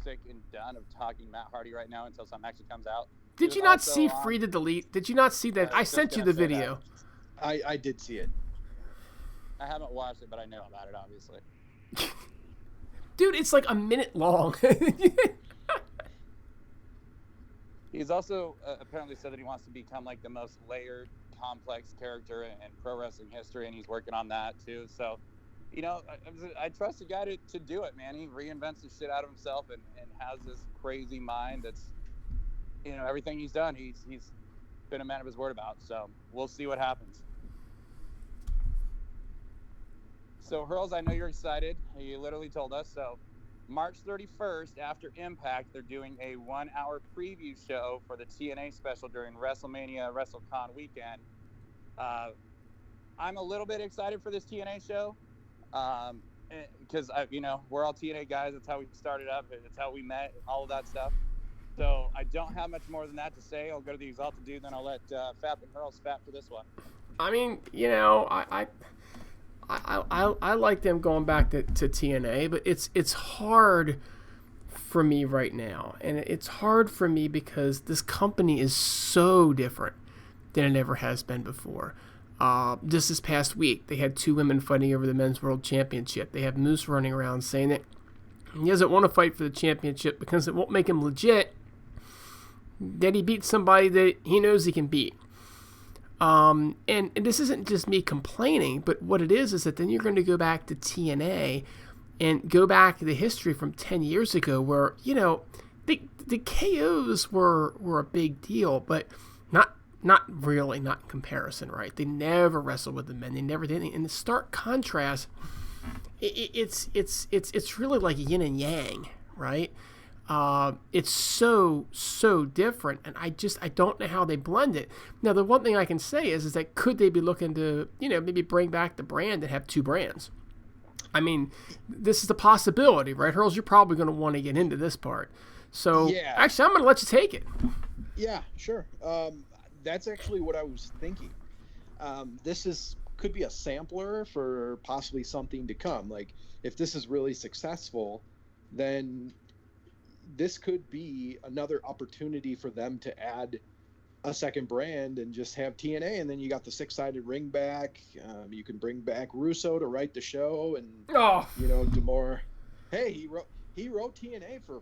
S1: sick and done of talking Matt Hardy right now until something actually comes out.
S2: Did you not see Free to Delete? Did you not see that? I sent you the video.
S3: I did see it.
S1: I haven't watched it, but I know about it, obviously.
S2: Dude, it's like a minute long.
S1: He's also apparently said that he wants to become like the most layered, complex character in pro wrestling history, and he's working on that too. So, I trust the guy to do it, man. He reinvents the shit out of himself and has this crazy mind that's, everything he's done, he's been a man of his word about. So we'll see what happens. So, Hurls, I know you're excited. You literally told us. So, March 31st, after Impact, they're doing a 1-hour preview show for the TNA special during WrestleMania WrestleCon weekend. I'm a little bit excited for this TNA show because, we're all TNA guys. That's how we started up. It's how we met, all of that stuff. So, I don't have much more than that to say. I'll go to the Exalted Dude, then I'll let Fap and Hurls Fap for this one.
S2: I mean, I like them going back to TNA, but it's hard for me right now. And it's hard for me because this company is so different than it ever has been before. Just this past week, they had 2 women fighting over the Men's World Championship. They have Moose running around saying that he doesn't want to fight for the championship because it won't make him legit that he beat somebody that he knows he can beat. And this isn't just me complaining, but what it is that then you're going to go back to TNA and go back to the history from 10 years ago where, the KOs were a big deal, but not really, not in comparison, right? They never wrestled with the men. They never did. In the stark contrast, it's really like yin and yang, right? It's so different, and I don't know how they blend it. Now, the one thing I can say is that could they be looking to, maybe bring back the brand and have 2 brands? I mean, this is a possibility, right, Hurls? You're probably going to want to get into this part. So, yeah. Actually, I'm going to let you take it.
S3: Yeah, sure. That's actually what I was thinking. This could be a sampler for possibly something to come. Like, if this is really successful, then this could be another opportunity for them to add a second brand and just have TNA, and then you got the 6-sided ring back. You can bring back Russo to write the show, and D'Amore. Hey, he wrote TNA for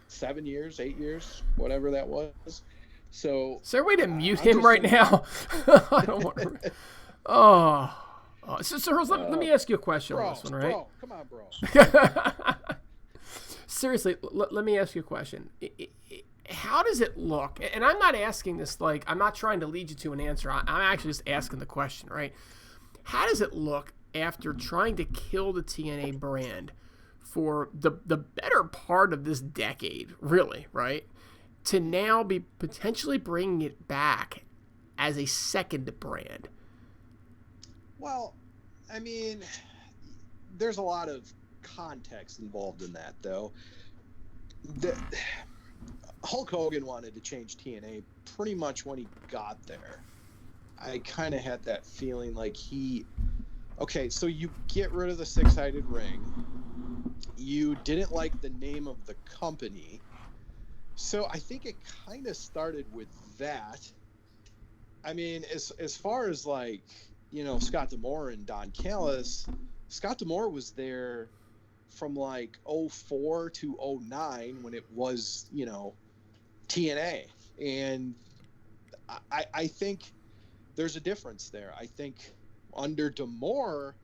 S3: 7 years, 8 years, whatever that was. So
S2: is there a way to mute him right now? I don't want to. So Hurls, let me ask you a question on this one, right?
S3: Bro, come on, bro.
S2: Seriously, let me ask you a question. How does it look? And I'm not asking this I'm not trying to lead you to an answer. I'm actually just asking the question, right? How does it look after trying to kill the TNA brand for the better part of this decade, really, right? To now be potentially bringing it back as a second brand?
S3: Well, I mean, there's a lot of context involved in that, though. Hulk Hogan wanted to change TNA pretty much when he got there. I kind of had that feeling like so you get rid of the 6-sided ring. You didn't like the name of the company. So I think it kind of started with that. I mean, as far as Scott D'Amore and Don Callis, Scott D'Amore was there from 04 to 09 when it was, TNA. And I think there's a difference there. I think under D'Amore,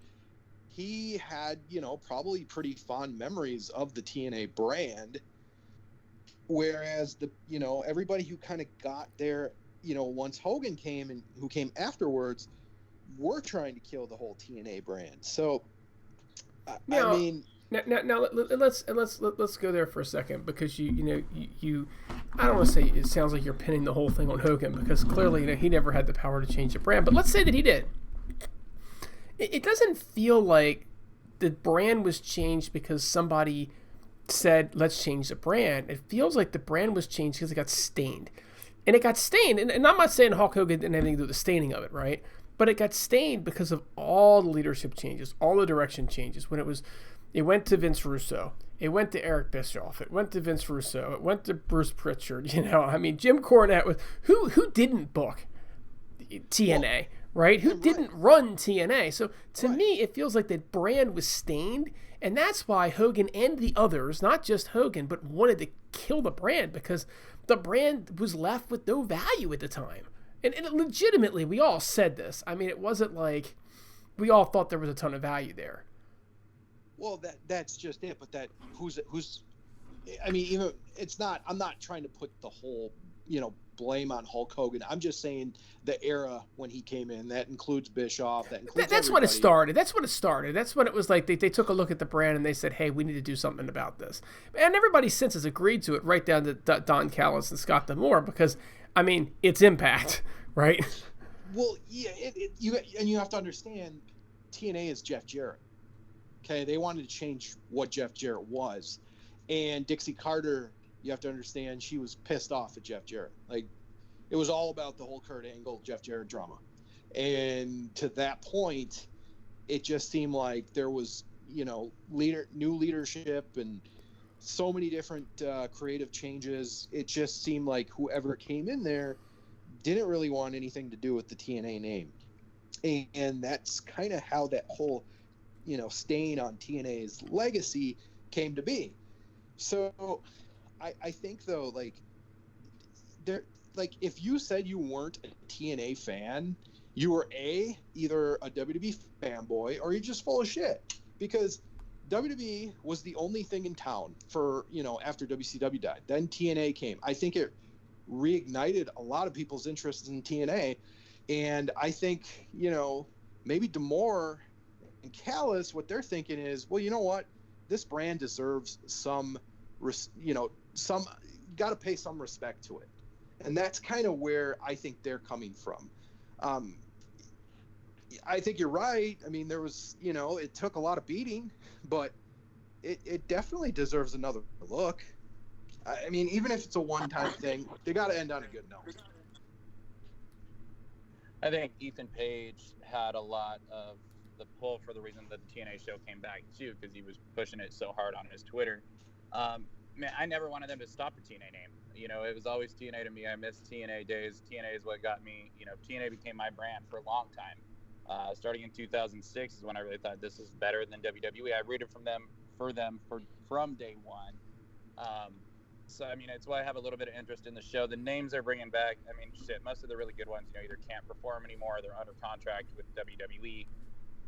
S3: he had, probably pretty fond memories of the TNA brand. Whereas everybody who kind of got there, once Hogan came and who came afterwards, were trying to kill the whole TNA brand. So,
S2: now, I mean, now let's go there for a second, because you I don't want to say it sounds like you're pinning the whole thing on Hogan, because clearly he never had the power to change the brand. But let's say that he did. It doesn't feel like the brand was changed because somebody said, let's change the brand. It feels like the brand was changed because it got stained. And it got stained, and I'm not saying Hulk Hogan didn't have anything to do with the staining of it, right? But it got stained because of all the leadership changes, all the direction changes. When it went to Vince Russo, it went to Eric Bischoff, it went to Vince Russo, it went to Bruce Pritchard. I mean, Jim Cornette was who didn't book TNA right? Who didn't run TNA? So to me, it feels like that brand was stained, and that's why Hogan and the others, not just Hogan, but wanted to kill the brand because the brand was left with no value at the time. And legitimately, we all said this. I mean, it wasn't like we all thought there was a ton of value there.
S3: Well, that's just it. But who's I mean, even it's not. I'm not trying to put the whole blame on Hulk Hogan. I'm just saying the era when he came in. That includes Bischoff. That's
S2: everybody. What it started. That's what it started. That's when it was like they took a look at the brand and they said, hey, we need to do something about this. And everybody since has agreed to it, right down to Don Callis and Scott D'Amore, because, I mean, it's Impact, right?
S3: Well, yeah, you have to understand, TNA is Jeff Jarrett. Okay, they wanted to change what Jeff Jarrett was. And Dixie Carter, you have to understand, she was pissed off at Jeff Jarrett. Like, it was all about the whole Kurt Angle, Jeff Jarrett drama. And to that point, it just seemed like there was, new leadership and so many different creative changes. It just seemed like whoever came in there didn't really want anything to do with the TNA name. And that's kind of how that whole, stain on TNA's legacy came to be. So I think though, if you said you weren't a TNA fan, you were either a WWE fanboy or you're just full of shit, because WWE was the only thing in town for, after WCW died. Then TNA came. I think it reignited a lot of people's interest in TNA. And I think, maybe D'Amore and Callis, what they're thinking is, well, you know what? This brand deserves some, got to pay some respect to it. And that's kind of where I think they're coming from. I think you're right. I mean, there was, it took a lot of beating, but it definitely deserves another look. I mean, even if it's a one-time thing, they got to end on a good note.
S1: I think Ethan Page had a lot of the pull for the reason that the TNA show came back too, because he was pushing it so hard on his Twitter. Man, I never wanted them to stop the TNA name. It was always TNA to me. I miss TNA days. TNA is what got me. TNA became my brand for a long time. Starting in 2006 is when I really thought this is better than WWE. I rooted from day one. So, I mean, it's why I have a little bit of interest in the show. The names they're bringing back, I mean, most of the really good ones, either can't perform anymore, they're under contract with WWE,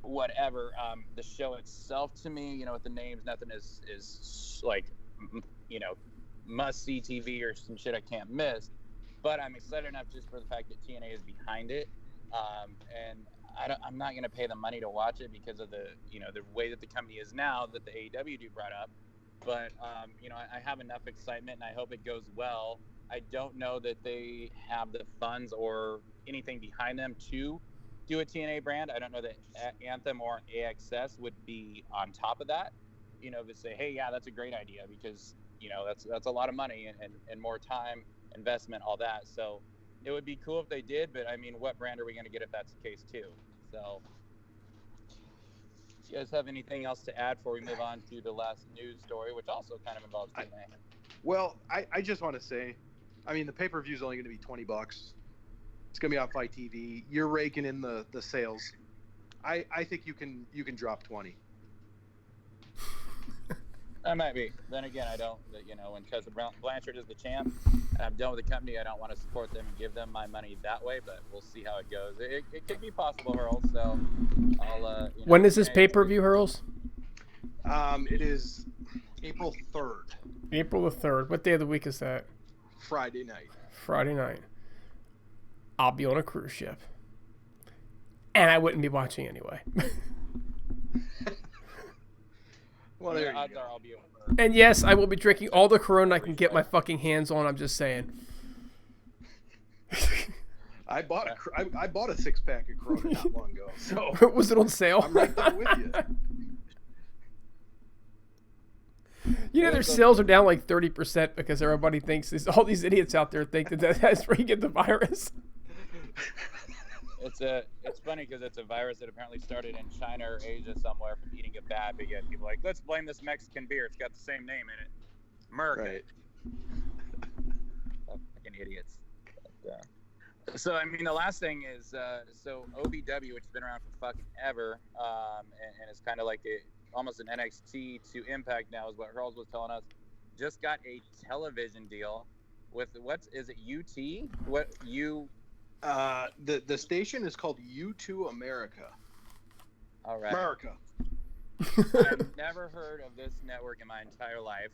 S1: whatever. The show itself, to me, with the names, nothing is like, must-see TV or some shit I can't miss. But I'm excited enough just for the fact that TNA is behind it. And I'm not going to pay the money to watch it because of the way that the company is now that the AEW brought up. But, I have enough excitement, and I hope it goes well. I don't know that they have the funds or anything behind them to do a TNA brand. I don't know that Anthem or AXS would be on top of that, to say, hey, yeah, that's a great idea, because, that's a lot of money and more time, investment, all that. So it would be cool if they did, but, I mean, what brand are we going to get if that's the case, too? So... you guys have anything else to add before we move on to the last news story, which also kind of involves TNA?
S3: Well, I just want to say, I mean, the pay-per-view is only going to be $20. It's going to be on Fight TV. You're raking in the sales. I think you can drop 20.
S1: I might be. Then again, I don't. When Tessa Blanchard is the champ, and I'm done with the company, I don't want to support them and give them my money that way. But we'll see how it goes. It could be possible, Hurls. So I'll.
S2: When is this pay-per-view, Hurls?
S3: It is April 3rd.
S2: April the 3rd. What day of the week is that?
S3: Friday night.
S2: Friday night. I'll be on a cruise ship, and I wouldn't be watching anyway.
S3: Well, there
S1: odds
S3: you
S1: are
S3: go.
S1: I'll be over.
S2: And yes, I will be drinking all the Corona I can get my fucking hands on. I'm just saying.
S3: I bought a 6-pack of Corona not long ago. So
S2: was it on sale?
S3: I'm right there with you.
S2: Their sales are down like 30% because everybody thinks all these idiots out there think that's where you get the virus.
S1: It's funny because it's a virus that apparently started in China or Asia somewhere from eating a bat, but yet people are like, let's blame this Mexican beer. It's got the same name in it. America.
S3: Right.
S1: Fucking idiots. But, So, I mean, the last thing is, so OVW, which has been around for fucking ever, and it's kind of like almost an NXT to Impact now, is what Hurls was telling us, just got a television deal with, is it UT? What,
S3: The station is called U2 America.
S1: All right.
S3: America.
S1: I've never heard of this network in my entire life.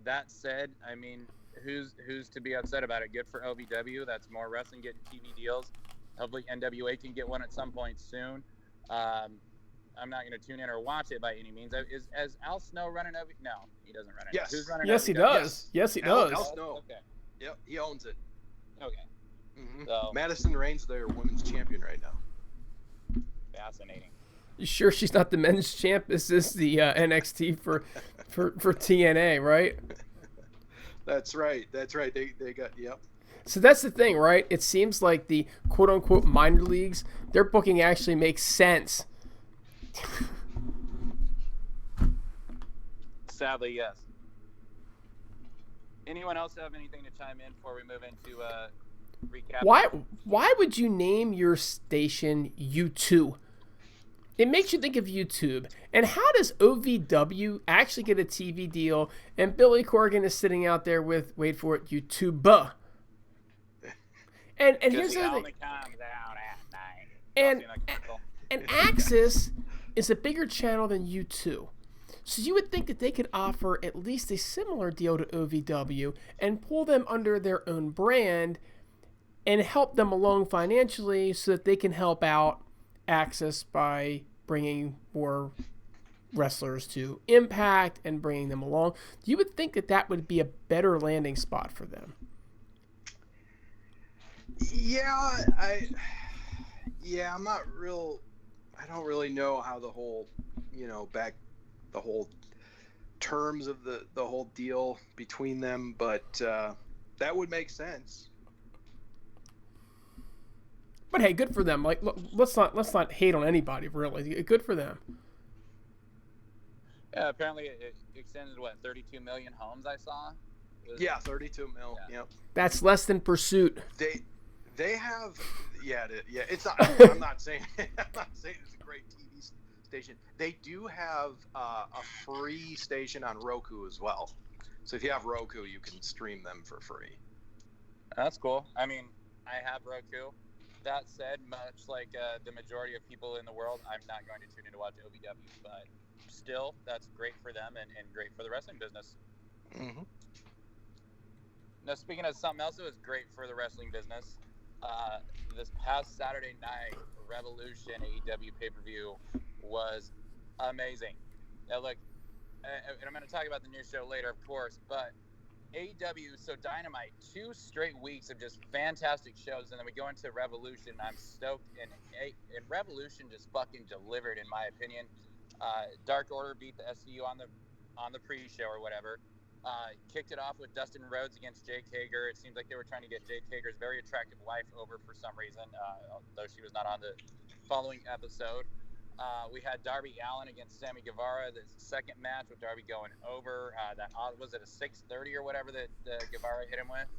S1: That said, I mean, who's to be upset about it? Good for OVW. That's more wrestling getting TV deals. Hopefully NWA can get one at some point soon. I'm not going to tune in or watch it by any means. Is Al Snow running OV? No, he doesn't run it.
S3: Yes.
S1: Who's running
S2: Yes,
S1: OVW?
S2: he does. Yes, he does.
S3: Al Snow.
S1: Okay.
S3: Yep, he owns it.
S1: Okay.
S3: Mm-hmm.
S1: So,
S3: Madison Rain's their women's champion right now.
S1: fascinating.
S2: You sure she's not the men's champ? This is the NXT for TNA, right?
S3: That's right. They got, yep.
S2: So that's the thing, right? It seems like the quote-unquote minor leagues, their booking actually makes sense.
S1: Sadly, yes. Anyone else have anything to chime in before we move into recap?
S2: Why would you name your station U2? It makes you think of YouTube. And how does OVW actually get a TV deal and Billy Corgan is sitting out there with, wait for it, YouTube? And here's the other thing. And Axis is a bigger channel than U2. So you would think that they could offer at least a similar deal to OVW and pull them under their own brand and help them along financially so that they can help out Axis by bringing more wrestlers to Impact and bringing them along. You would think that that would be a better landing spot for them.
S3: Yeah, I'm not real. I don't really know how the whole, the whole terms of the whole deal between them, but that would make sense.
S2: But hey, good for them. Like, let's not hate on anybody, really. Good for them.
S1: Yeah, apparently it extended 32 million homes. I saw.
S3: 32 mil.
S1: Yeah.
S3: Yep.
S2: That's less than Pursuit.
S3: They have, it's not. I'm not saying it's a great TV station. They do have a free station on Roku as well. So if you have Roku, you can stream them for free.
S1: That's cool. I mean, I have Roku. That said, much like the majority of people in the world, I'm not going to tune in to watch OVW, but still, that's great for them and great for the wrestling business.
S3: Mm-hmm.
S1: Now, speaking of something else that was great for the wrestling business, this past Saturday night, Revolution AEW pay-per-view was amazing. Now, look, and I'm going to talk about the new show later, of course, but AEW, so Dynamite, 2 straight weeks of just fantastic shows, and then we go into Revolution. I'm stoked, and Revolution just fucking delivered, in my opinion. Dark Order beat the SCU on the pre-show or whatever. Kicked it off with Dustin Rhodes against Jake Hager. It seems like they were trying to get Jake Hager's very attractive wife over for some reason, though she was not on the following episode. We had Darby Allin against Sammy Guevara. The second match with Darby going over. Was it a 630 or whatever that Guevara hit him with?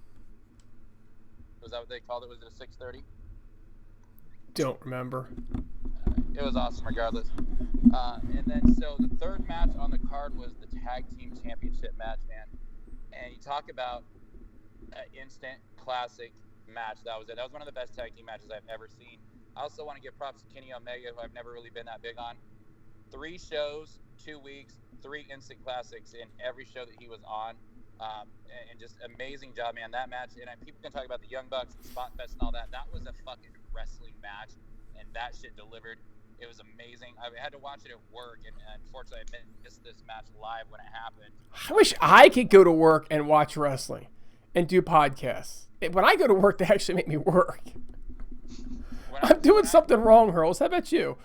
S1: Was that what they called it? Was it a 630?
S2: Don't remember.
S1: It was awesome regardless. And then so the third match on the card was the Tag Team Championship match, man. And you talk about an instant classic match. That was it. That was one of the best tag team matches I've ever seen. I also want to give props to Kenny Omega, who I've never really been that big on. 3 shows, 2 weeks, 3 instant classics in every show that he was on. And just amazing job, man. That match, and people can talk about the Young Bucks and Spot Fest and all that. That was a fucking wrestling match, and that shit delivered. It was amazing. I had to watch it at work, and unfortunately, I missed this match live when it happened.
S2: I wish I could go to work and watch wrestling and do podcasts. When I go to work, they actually make me work. I'm doing something wrong, Hurls. How about you?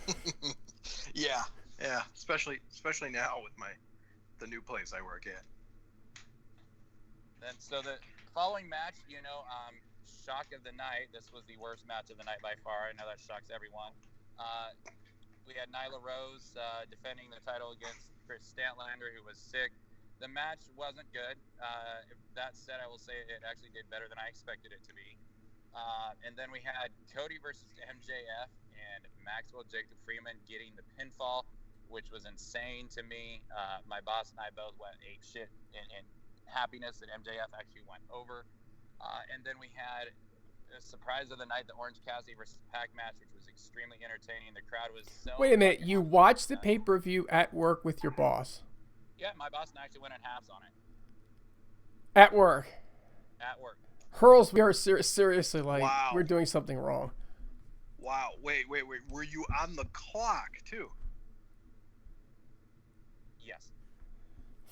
S3: Yeah. Especially now with the new place I work at.
S1: And so the following match, shock of the night. This was the worst match of the night by far. I know that shocks everyone. We had Nyla Rose defending the title against Chris Statlander, who was sick. The match wasn't good. That said, I will say it actually did better than I expected it to be. And then we had Cody versus MJF and Maxwell Jacob Freeman getting the pinfall, which was insane to me. My boss and I both went ape shit in happiness that MJF actually went over. And then we had a surprise of the night, the Orange Cassidy versus Pac match, which was extremely entertaining. The crowd was so...
S2: Wait a minute, you watched the pay-per-view at work with your boss?
S1: Yeah, my boss and I actually went in halves on it.
S2: At work?
S1: At work.
S2: Hurls, we are seriously like,
S3: Wow.
S2: We're doing something wrong.
S3: Wow. Wait. Were you on the clock, too?
S1: Yes.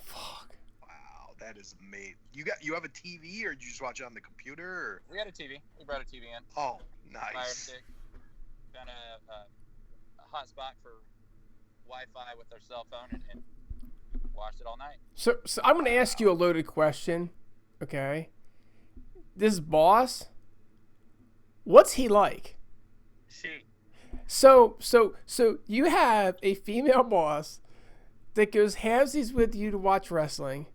S2: Fuck.
S3: Wow, that is amazing. You have a TV, or did you just watch it on the computer? Or?
S1: We had a TV. We brought a TV in.
S3: Oh,
S1: Fire
S3: nice.
S1: stick. Found a hot spot for Wi-Fi with our cell phone and watched it all night.
S2: So I'm going to ask you a loaded question, okay? This boss, what's he like?
S1: She.
S2: So you have a female boss that goes halvesies with you to watch wrestling,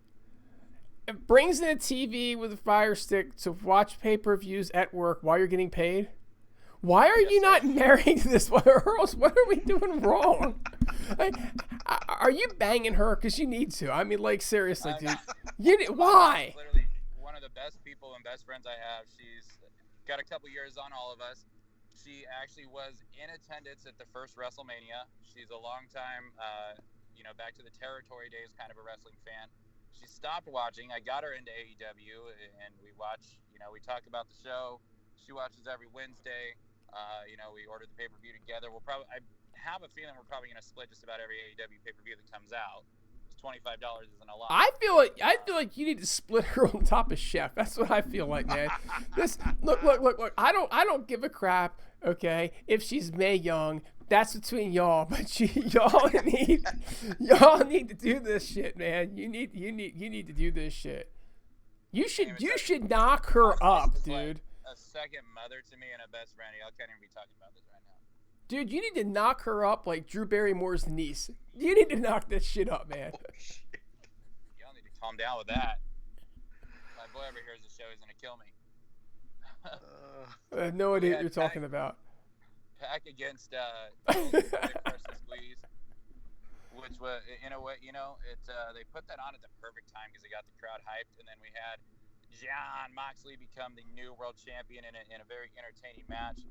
S2: and brings in a TV with a fire stick to watch pay-per-views at work while you're getting paid. Why are you not married to this one? Hurls, what are we doing wrong? Are you banging her? Because you need to. I mean, like, seriously, dude. Why?
S1: Literally one of the best people and best friends I have. She's got a couple years on all of us. She actually was in attendance at the first WrestleMania. She's a long time, back to the territory days kind of a wrestling fan. She stopped watching. I got her into AEW, and we watch, we talk about the show. She watches every Wednesday. We ordered the pay-per-view together. I have a feeling we're probably going to split just about every AEW pay-per-view that comes out. $25 isn't a lot.
S2: I feel like you need to split her on top of Chef. That's what I feel like, man. Look. I don't give a crap. Okay, if she's Mae Young, that's between y'all. But y'all need to do this shit, man. You need to do this shit. You should knock her up, dude.
S1: Like a second mother to me and a best friend. I can't even be talking about this right now.
S2: Dude, you need to knock her up like Drew Barrymore's niece. You need to knock this shit up, man.
S3: Oh, shit.
S1: Y'all need to calm down with that. My boy over here hears the show. He's going to kill me.
S2: I have no idea what you're talking about.
S1: Pac against Big Person Squeeze, which was, in a way, they put that on at the perfect time because it got the crowd hyped. And then we had Jon Moxley become the new world champion in a very entertaining match.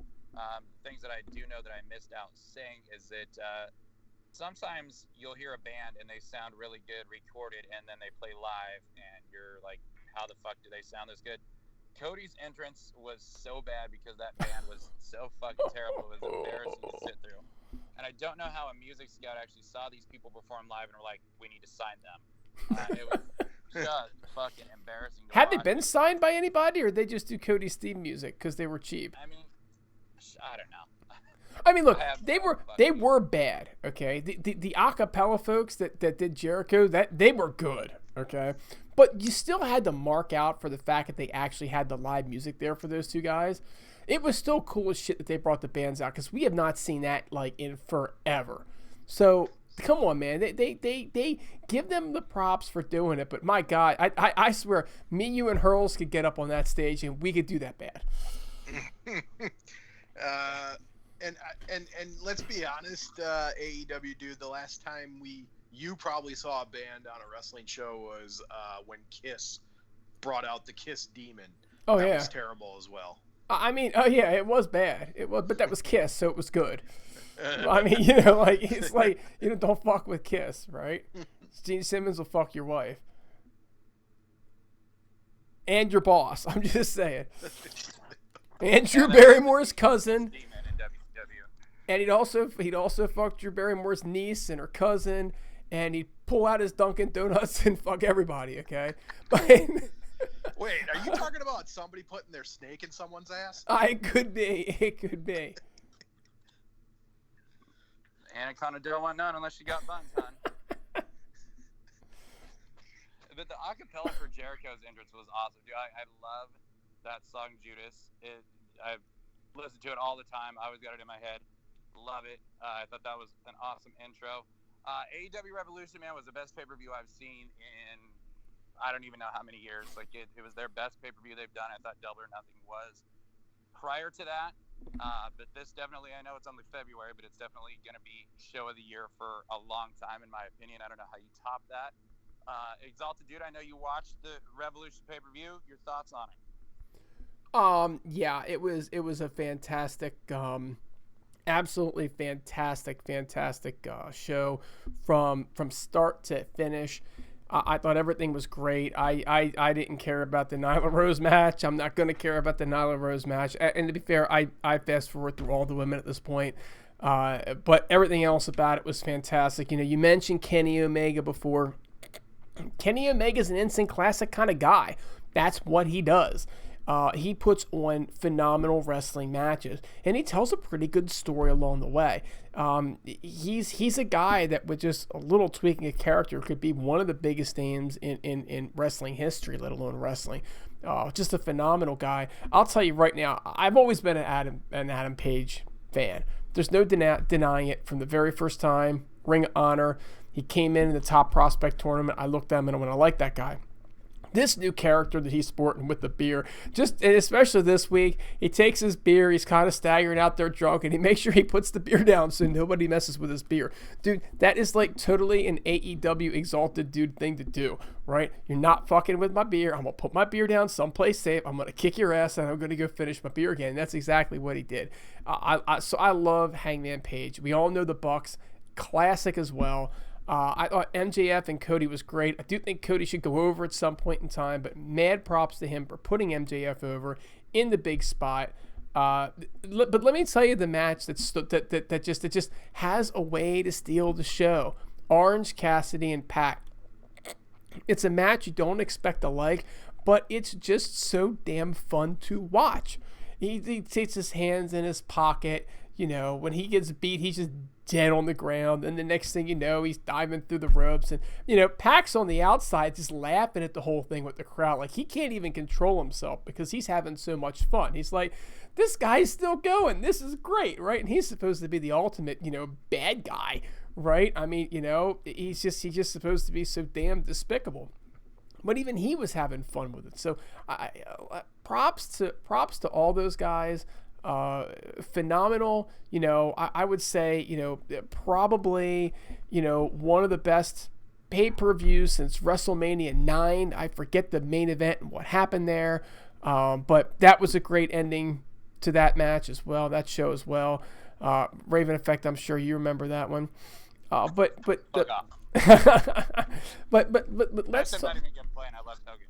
S1: Things that I do know that I missed out saying is that sometimes you'll hear a band and they sound really good recorded, and then they play live, and you're like, how the fuck do they sound this good? Cody's entrance was so bad because that band was so fucking terrible. It was embarrassing to sit through. And I don't know how a music scout actually saw these people perform live and were like, we need to sign them. It was just fucking embarrassing to
S2: Had
S1: watch.
S2: they been signed by anybody, or they just do Cody's theme music because they were cheap?
S1: I mean, I don't know.
S2: I mean, look, they were bad. Okay, the acapella folks that did Jericho, that they were good. Okay, but you still had to mark out for the fact that they actually had the live music there for those two guys. It was still cool as shit that they brought the bands out because we have not seen that like in forever. So come on, man, they give them the props for doing it. But my God, I swear, me, you, and Hurls could get up on that stage and we could do that bad.
S3: And let's be honest, AEW dude, the last time you probably saw a band on a wrestling show was when Kiss brought out the Kiss Demon.
S2: Oh,
S3: that
S2: yeah,
S3: was terrible as well.
S2: I mean, oh yeah, it was bad. It was, but that was Kiss, so it was good. I mean, it's like don't fuck with Kiss, right? Gene Simmons will fuck your wife and your boss. I'm just saying. And Drew Barrymore's cousin. And he'd also fuck Drew Barrymore's niece and her cousin, and he'd pull out his Dunkin' Donuts and fuck everybody. Okay, but
S3: wait, are you talking about somebody putting their snake in someone's ass?
S2: It could be. It could be.
S1: Anaconda don't want none unless you got buns, hon. But the acapella for Jericho's entrance was awesome, dude. I love that song, Judas. I've listened to it all the time. I always got it in my head. Love it. I thought that was an awesome intro. AEW Revolution, man, was the best pay-per-view I've seen in I don't even know how many years. Like it was their best pay-per-view they've done. I thought Double or Nothing was. prior to that. But this definitely, I know it's only February, but it's definitely going to be show of the year for a long time, in my opinion. I don't know how you top that. Exalted Dude, I know you watched the Revolution pay-per-view. Your thoughts on it?
S2: Yeah, it was a fantastic, absolutely fantastic show from start to finish. I thought everything was great. I didn't care about the Nyla Rose match. I'm not going to care about the Nyla Rose match. And to be fair, I fast forward through all the women at this point. But everything else about it was fantastic. You know, you mentioned Kenny Omega before. Kenny Omega's an instant classic kind of guy. That's what he does. He puts on phenomenal wrestling matches, and he tells a pretty good story along the way. He's a guy that with just a little tweaking of character could be one of the biggest names in wrestling history, let alone wrestling. Just a phenomenal guy. I'll tell you right now, I've always been an Adam Page fan. There's no denying it. From the very first time, Ring of Honor, he came in the top prospect tournament. I looked at him and I went, I like that guy. This new character that he's sporting with the beer, and especially this week, he takes his beer, he's kind of staggering out there drunk, and he makes sure he puts the beer down so nobody messes with his beer. Dude, that is like totally an AEW Exalted Dude thing to do, right? You're not fucking with my beer. I'm going to put my beer down someplace safe. I'm going to kick your ass, and I'm going to go finish my beer again. And that's exactly what he did. So I love Hangman Page. We all know the Bucks. Classic as well. I thought MJF and Cody was great. I do think Cody should go over at some point in time, but mad props to him for putting MJF over in the big spot. But let me tell you the match that just has a way to steal the show. Orange Cassidy and Pac. It's a match you don't expect to like, but it's just so damn fun to watch. He takes his hands in his pocket. You know, when he gets beat, he's just dead on the ground. And the next thing you know, he's diving through the ropes. And, you know, Pac's on the outside just laughing at the whole thing with the crowd. Like, he can't even control himself because he's having so much fun. He's like, this guy's still going. This is great, right? And he's supposed to be the ultimate, you know, bad guy, right? I mean, you know, he's just supposed to be so damn despicable. But even he was having fun with it. So props to all those guys. Phenomenal, you know, I would say, you know, probably, you know, one of the best pay-per-views since WrestleMania 9. I forget the main event and what happened there. But that was a great ending to that match as well, that show as well. Raven Effect, I'm sure you remember that one. But let's
S1: not even playing. I love Hogan.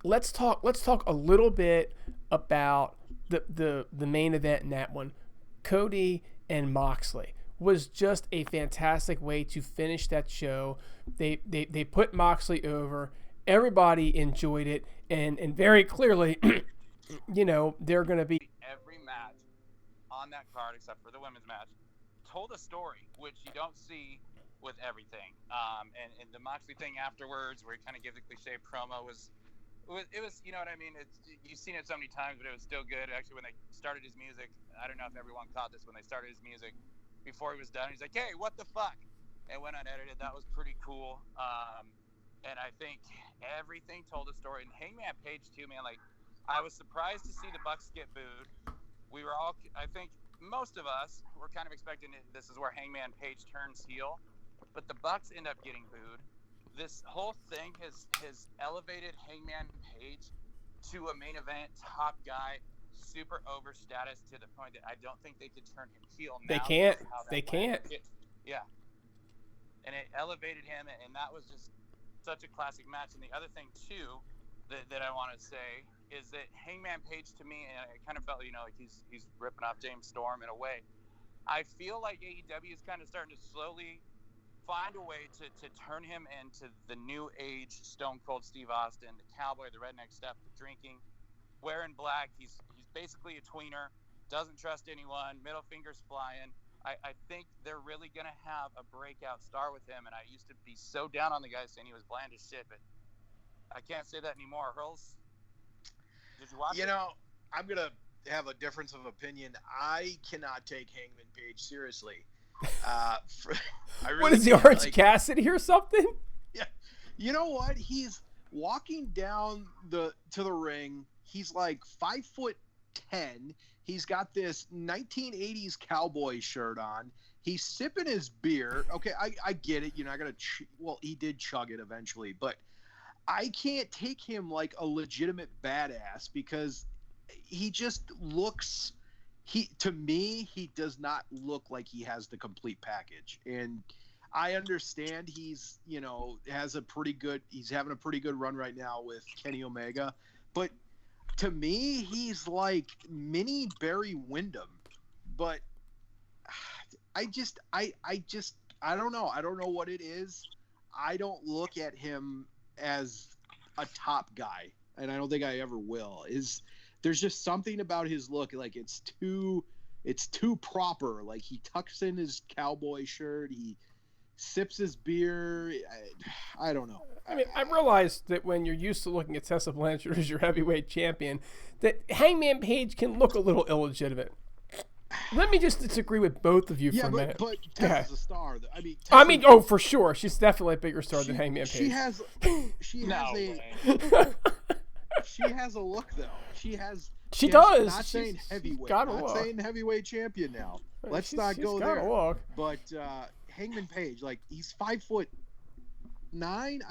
S2: Let's talk a little bit about the main event in that one. Cody and Moxley was just a fantastic way to finish that show. They put Moxley over. Everybody enjoyed it, and very clearly, you know, they're going to be
S1: every match on that card except for the women's match told a story, which you don't see with everything. And the Moxley thing afterwards, where he kind of gives a cliche promo, was, you know what I mean? You've seen it so many times, but it was still good. Actually, when they started his music, I don't know if everyone caught this, when they started his music, before he was done, he's like, hey, what the fuck? And went unedited. That was pretty cool. And I think everything told a story. And Hangman Page, too, man, like, I was surprised to see the Bucks get booed. We were all, I think, most of us were kind of expecting this is where Hangman Page turns heel. But the Bucks end up getting booed. This whole thing has elevated Hangman Page to a main event top guy, super over status, to the point that I don't think they could turn him heel now.
S2: They can't.
S1: Yeah. And it elevated him, and that was just such a classic match. And the other thing, too, that I want to say is that Hangman Page, to me, and I kind of felt, you know, like he's ripping off James Storm in a way. I feel like AEW is kind of starting to slowly find a way to turn him into the new age Stone Cold Steve Austin, the cowboy, the redneck stuff, the drinking, wearing black. He's basically a tweener, doesn't trust anyone, middle fingers flying. I think they're really going to have a breakout star with him, and I used to be so down on the guy saying he was bland as shit, but I can't say that anymore. Hurls, did you watch it?
S3: You know, I'm going to have a difference of opinion. I cannot take Hangman Page seriously. Really
S2: what is the Orange Cassidy or something?
S3: Yeah, you know what? He's walking down to the ring. He's like 5'8", 10. He's got this 1980s cowboy shirt on. He's sipping his beer. Okay, I get it. You're not going to well, he did chug it eventually, but I can't take him like a legitimate badass because he just looks to me, he does not look like he has the complete package. And I understand he's, he's having a pretty good run right now with Kenny Omega, but to me, he's like mini Barry Windham, but I don't know. I don't know what it is. I don't look at him as a top guy, and I don't think I ever will. There's just something about his look, like it's too proper. Like he tucks in his cowboy shirt, he sips his beer. I don't know.
S2: I mean, I realized that when you're used to looking at Tessa Blanchard as your heavyweight champion, that Hangman Page can look a little illegitimate. Let me just disagree with both of you for a minute.
S3: But Tessa's a star.
S2: I mean, for sure, she's definitely a bigger star than Hangman Page.
S3: She has a look though. She
S2: does.
S3: Not saying heavyweight. Saying heavyweight champion now. Let's not go there.
S2: Look.
S3: But Hangman Page, like he's 5'9". I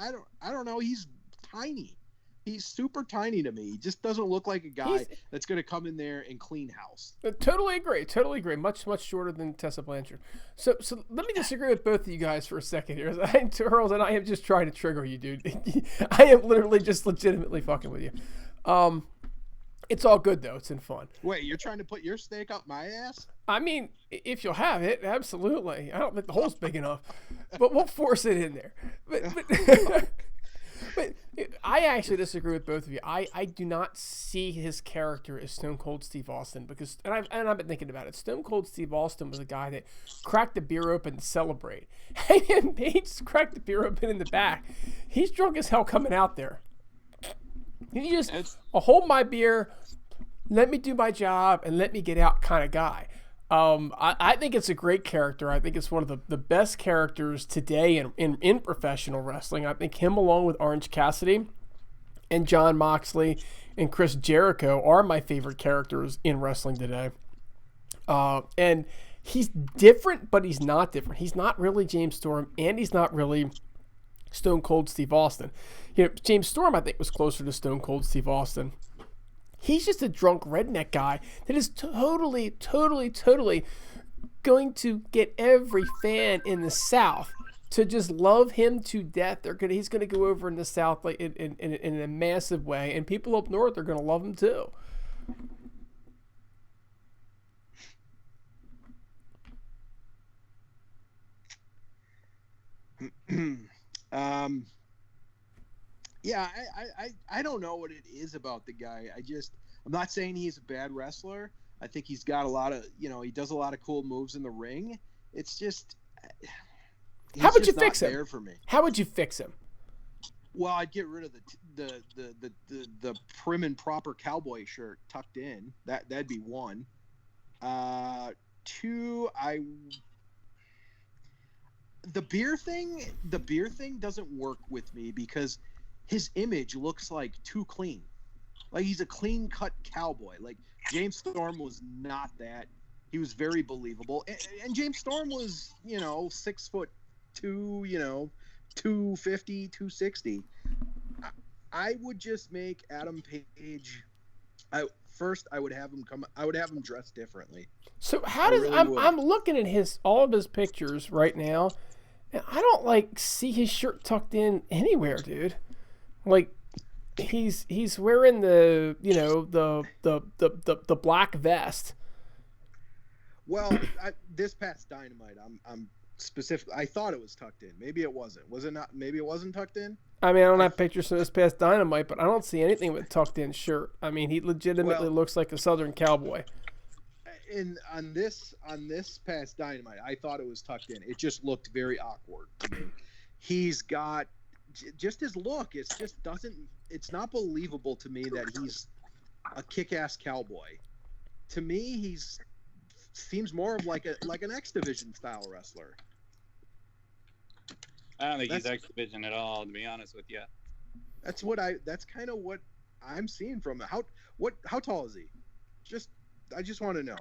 S3: don't know. He's tiny. He's super tiny to me. He just doesn't look like a guy that's going to come in there and clean house.
S2: Totally agree. Much shorter than Tessa Blanchard. So let me disagree with both of you guys for a second here. Hurls, and I am just trying to trigger you, dude. I am literally just legitimately fucking with you. It's all good though. It's in fun.
S3: Wait, you're trying to put your stake up my ass?
S2: I mean, if you'll have it, absolutely. I don't think the hole's big enough, but we'll force it in there. But I actually disagree with both of you. I do not see his character as Stone Cold Steve Austin because, and I've been thinking about it. Stone Cold Steve Austin was a guy that cracked the beer open to celebrate. Hangman Page cracked the beer open in the back. He's drunk as hell coming out there. He just hold my beer, let me do my job, and let me get out kind of guy. I think it's a great character. I think it's one of the best characters today in professional wrestling. I think him along with Orange Cassidy and Jon Moxley and Chris Jericho are my favorite characters in wrestling today. And he's different, but he's not different. He's not really James Storm, and he's not really Stone Cold Steve Austin. James Storm, I think, was closer to Stone Cold Steve Austin. He's just a drunk redneck guy that is totally going to get every fan in the South to just love him to death. He's going to go over in the South like in a massive way, and people up north are going to love him too.
S3: Yeah, I don't know what it is about the guy. I'm not saying he's a bad wrestler. I think he's got a lot of, he does a lot of cool moves in the ring. It's just,
S2: how would you fix him?
S3: There for me.
S2: How would you fix him?
S3: Well, I'd get rid of the prim and proper cowboy shirt tucked in. That'd be one. Two, the beer thing doesn't work with me because his image looks like too clean. Like he's a clean cut cowboy. Like James Storm was not that. He was very believable. And James Storm was, 6'2", 250, 260. I would just make Adam Page. I would have him dressed differently.
S2: So I'm looking at all of his pictures right now, and I don't see his shirt tucked in anywhere, dude. Like he's wearing the the black vest.
S3: Well, this past Dynamite, I'm specific. I thought it was tucked in. Maybe it wasn't. Was it not? Maybe it wasn't tucked in.
S2: I mean, I don't have pictures from this past Dynamite, but I don't see anything with tucked in shirt. I mean, he legitimately looks like a Southern cowboy.
S3: On this past Dynamite, I thought it was tucked in. It just looked very awkward to me. He's got just his look. It's not believable to me that he's a kick-ass cowboy. To me, seems more of like an X Division style wrestler.
S1: I don't think he's X Division at all, to be honest with you.
S3: That's kind of what I'm seeing from him. How tall is he? I just want to know.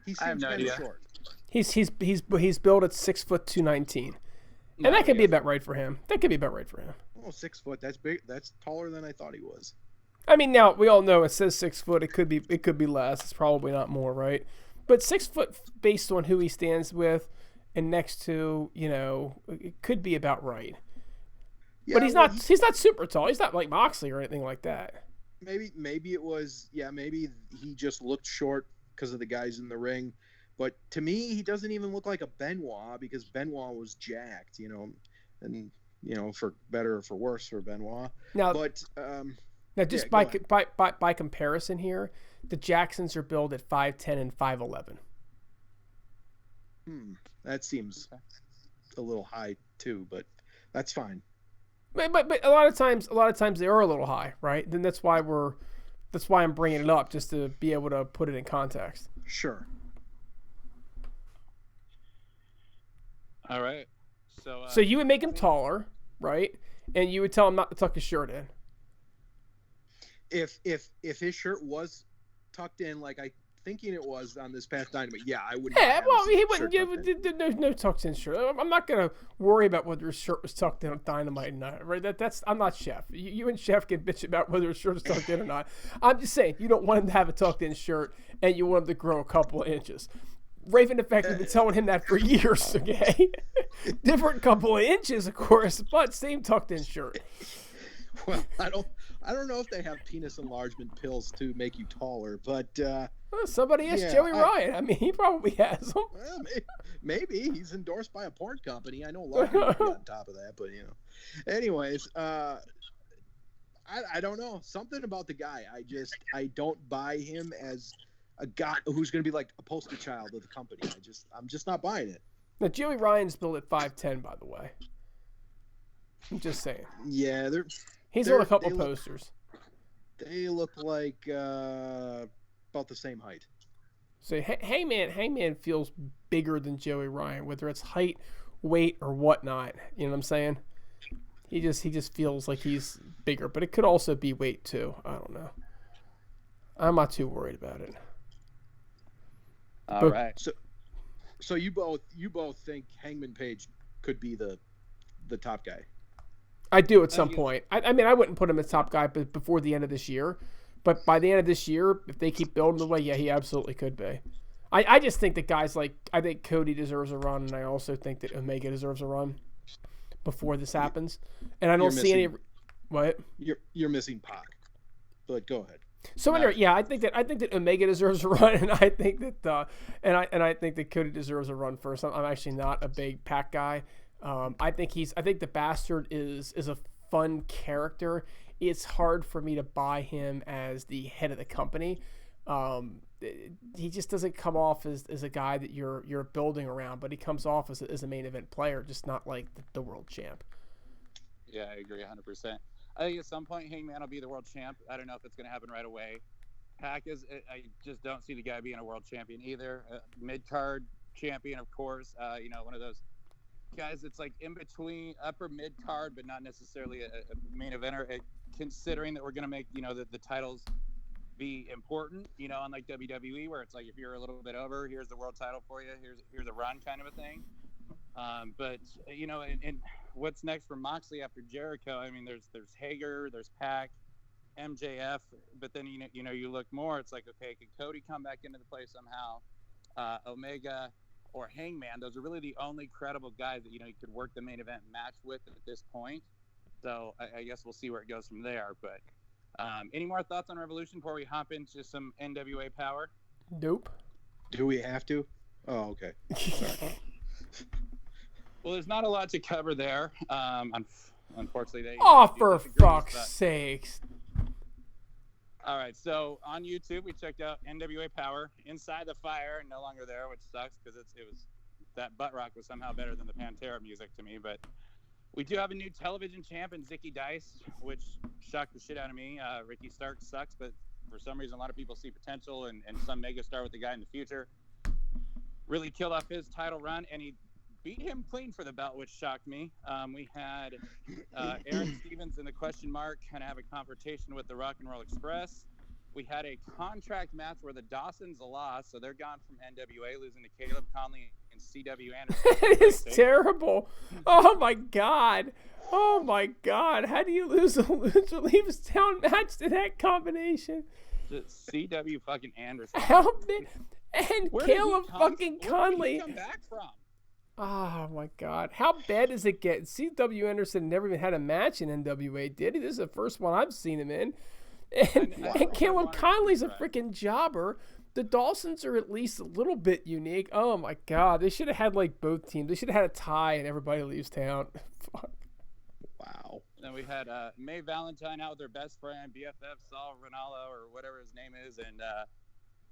S3: He
S1: I have
S3: seems
S1: no
S3: kind of
S1: idea.
S3: short.
S2: He's built at 6'2", 219, and that could be about right for him. That could be about right for him.
S3: Oh, 6 foot. That's big. That's taller than I thought he was.
S2: I mean, now we all know it says 6 foot. It could be less. It's probably not more, right? But 6 foot, based on who he stands with and next to, it could be about right.
S3: Yeah,
S2: but he's not super tall. He's not like Moxley or anything like that.
S3: Maybe it was. Yeah, maybe he just looked short because of the guys in the ring. But to me, he doesn't even look like a Benoit because Benoit was jacked, and for better or for worse for Benoit.
S2: Now,
S3: just
S2: by comparison here, the Jacksons are billed at 5'10" and 5'11".
S3: That seems a little high too, but that's fine.
S2: But a lot of times they are a little high, right? Then that's why I'm bringing it up, just to be able to put it in context.
S3: Sure.
S1: All right.
S2: So you would make him taller, right? And you would tell him not to tuck his shirt in.
S3: If his shirt was tucked in like I thinking it was on this past Dynamite, yeah, I wouldn't.
S2: Yeah, well, he wouldn't. There's no tucked in shirt. I'm not gonna worry about whether his shirt was tucked in on Dynamite or not, right? I'm not Chef. You and Chef can bitch about whether his shirt is tucked in or not. I'm just saying you don't want him to have a tucked in shirt and you want him to grow a couple of inches. Raven Effect has been telling him that for years, okay? Different couple of inches, of course, but same tucked in shirt.
S3: Well, I don't know if they have penis enlargement pills to make you taller, but
S2: somebody asked Joey Ryan. I mean, he probably has them.
S3: Well, maybe he's endorsed by a porn company. I know a lot of people on top of that, but Anyways, I don't know, something about the guy. I don't buy him as a guy who's going to be like a poster child of the company. I'm just not buying it.
S2: Now, Joey Ryan's built at 5'10", by the way. I'm just saying.
S3: Yeah,
S2: he's on a couple posters.
S3: They look like about the same height.
S2: So Hangman feels bigger than Joey Ryan, whether it's height, weight, or whatnot. You know what I'm saying? He just feels like he's bigger, but it could also be weight too. I don't know. I'm not too worried about it.
S1: All right.
S3: So you both think Hangman Page could be the top guy?
S2: I do at some point. I mean, I wouldn't put him as top guy before the end of this year. But by the end of this year, if they keep building the way, yeah, he absolutely could be. I just think that guys I think Cody deserves a run, and I also think that Omega deserves a run before this happens. And I don't see any. What?
S3: You're missing Pac. But go ahead.
S2: So anyway, yeah, I think that Omega deserves a run, and I think that I think that Cody deserves a run first. I'm actually not a big Pac guy. I think the Bastard is a fun character. It's hard for me to buy him as the head of the company. He just doesn't come off as a guy that you're building around, but he comes off as a main event player, just not like the world champ.
S1: Yeah, I agree 100%. I think at some point Hangman will be the world champ. I don't know if it's going to happen right away. Pac is. I just don't see the guy being a world champion either. Mid-card champion, of course. One of those guys that's like in between upper mid-card, but not necessarily a main eventer. Considering that we're going to make the titles be important, unlike WWE, where it's like if you're a little bit over, here's the world title for you. Here's a run kind of a thing. But and what's next for Moxley after Jericho? I mean, there's Hager, there's Pac, MJF, but then you look more. It's like, okay, could Cody come back into the play somehow? Omega or Hangman? Those are really the only credible guys that you could work the main event match with at this point. So I guess we'll see where it goes from there. But any more thoughts on Revolution before we hop into some NWA power?
S2: Nope.
S3: Do we have to? Oh, okay.
S1: Well, there's not a lot to cover there. Unfortunately,
S2: for fuck's sakes.
S1: All right, so on YouTube, we checked out NWA Power, Inside the Fire, no longer there, which sucks because it was that butt rock was somehow better than the Pantera music to me. But we do have a new television champ in Zicky Dice, which shocked the shit out of me. Ricky Starks sucks, but for some reason, a lot of people see potential and some mega star with the guy in the future. Really killed off his title run, and he beat him clean for the belt, which shocked me. We had Aaron Stevens in the question mark kind of have a confrontation with the Rock and Roll Express. We had a contract match where the Dawsons lost, so they're gone from NWA, losing to Caleb Conley and C.W. Anderson.
S2: It is terrible. Oh my god. Oh my god. How do you lose a Lucha Leaves Town match to that combination?
S1: Just C.W. fucking Anderson.
S2: How big? And
S1: Where
S2: Caleb
S1: did he
S2: fucking Conley.
S1: Where did he come back from?
S2: Oh my god. How bad does it get? C.W. Anderson never even had a match in NWA, did he? This is the first one I've seen him in. And Caleb Conley's a freaking jobber. The Dawsons are at least a little bit unique. Oh my god. They should have had like both teams. They should have had a tie and everybody leaves town. Fuck.
S3: Wow.
S1: Then we had May Valentine out with her best friend, BFF Saul Ronaldo, or whatever his name is, and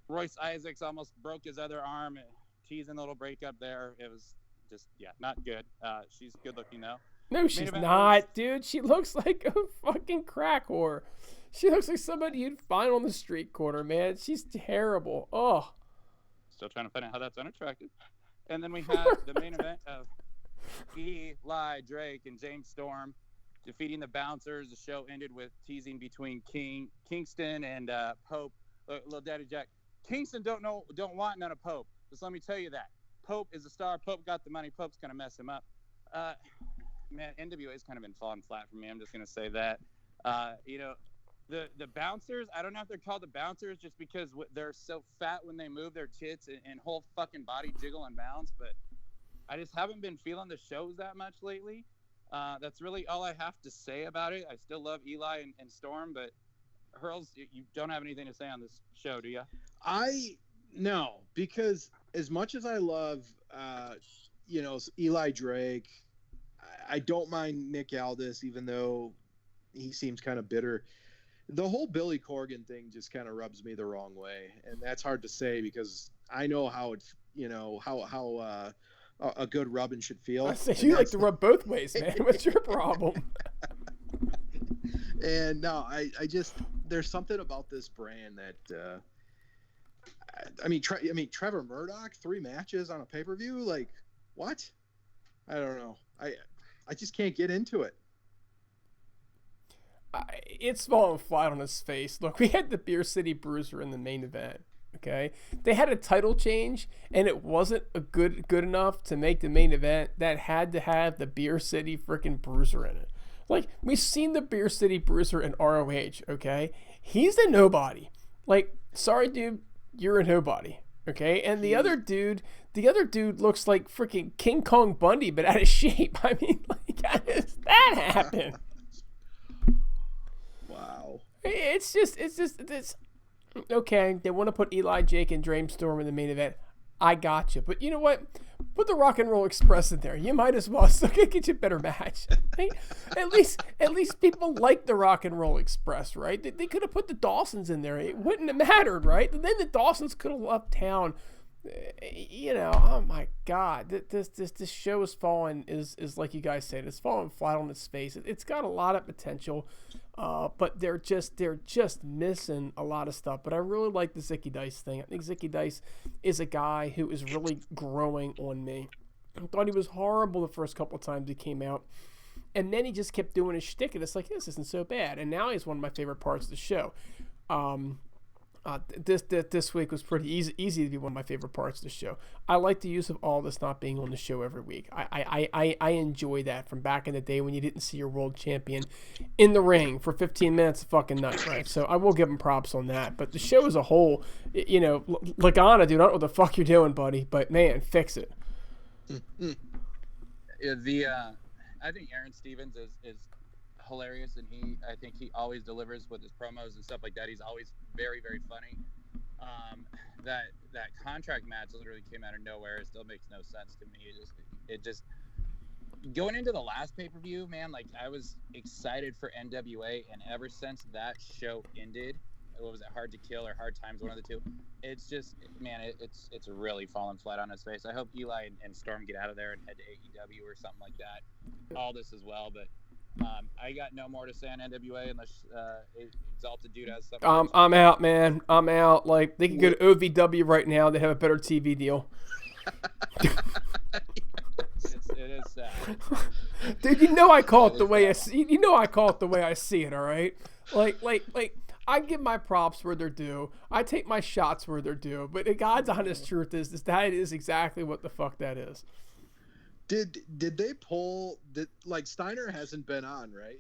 S1: Royce Isaacs almost broke his other arm, teasing a little breakup there. It was just, not good. She's good looking though.
S2: No, she's not, dude. She looks like a fucking crack whore. She looks like somebody you'd find on the street corner, man. She's terrible. Oh.
S1: Still trying to find out how that's unattractive. And then we had the main event of Eli Drake and James Storm defeating the Bouncers. The show ended with teasing between Kingston and Pope. Little Daddy Jack. Kingston don't want none of Pope. Just let me tell you that. Pope is a star. Pope got the money. Pope's gonna mess him up. Man, NWA's kind of been falling flat for me. I'm just gonna say that. The Bouncers, I don't know if they're called the Bouncers just because they're so fat when they move their tits and whole fucking body jiggle and bounce, but I just haven't been feeling the shows that much lately. That's really all I have to say about it. I still love Eli and Storm, but Hurls, you don't have anything to say on this show, do you?
S3: No, because as much as I love, Eli Drake, I don't mind Nick Aldis, even though he seems kind of bitter. The whole Billy Corgan thing just kind of rubs me the wrong way, and that's hard to say because I know how it, how a good rubbing should feel.
S2: I say you like to rub both ways, man. What's your problem?
S3: And no, I just there's something about this brand that Trevor Murdoch, 3 matches on a pay-per-view, like what? I don't know. I just can't get into it.
S2: It's falling flat on his face. Look, we had the Beer City Bruiser in the main event. Okay, they had a title change, and it wasn't good enough to make the main event. That had to have the Beer City freaking Bruiser in it. Like, we've seen the Beer City Bruiser in ROH. Okay, he's a nobody. Like, sorry, dude, you're a nobody. Okay, and the other dude looks like freaking King Kong Bundy, but out of shape. I mean, like, how does that happen?
S3: Wow.
S2: It's okay. They want to put Eli, Jake, and James Storm in the main event. I got you. But you know what? Put the Rock and Roll Express in there. You might as well. Still get you a better match. Right? At least people like the Rock and Roll Express, right? They could have put the Dawsons in there. It wouldn't have mattered, right? And then the Dawsons could have left town. Oh my God, this show is falling, is like you guys said, it's falling flat on its face. It's got a lot of potential, but they're just missing a lot of stuff. But I really like the Zicky Dice thing. I think Zicky Dice is a guy who is really growing on me. I thought he was horrible the first couple of times he came out, and then he just kept doing his shtick, and it's like, this isn't so bad. And now he's one of my favorite parts of the show. This week was pretty easy to be one of my favorite parts of the show. I like the use of Aldis not being on the show every week. I enjoy that from back in the day when you didn't see your world champion in the ring for 15 minutes a fucking night, right? So I will give him props on that. But the show as a whole, Lagana, dude, I don't know what the fuck you're doing, buddy, but man, fix it.
S1: I think Aaron Stevens is hilarious, and I think he always delivers with his promos and stuff like that. He's always very, very funny. That contract match literally came out of nowhere. It still makes no sense to me. It just going into the last pay-per-view, man, like I was excited for NWA, and ever since that show ended, what was it, Hard to Kill or Hard Times, one of the two, it's just, man, it's really fallen flat on its face. I hope Eli and Storm get out of there and head to AEW or something like that. All this as well, but I got no more to say on NWA unless Exalted Dude has something.
S2: I'm out, man. I'm out. Like, they can go to OVW right now. They have a better TV deal.
S1: It is sad.
S2: Dude, I call it the way I see. I call it the way I see it. All right. Like, I give my props where they're due. I take my shots where they're due. But the God's honest truth is that is exactly what the fuck that is.
S3: Did they pull like Steiner hasn't been on, right?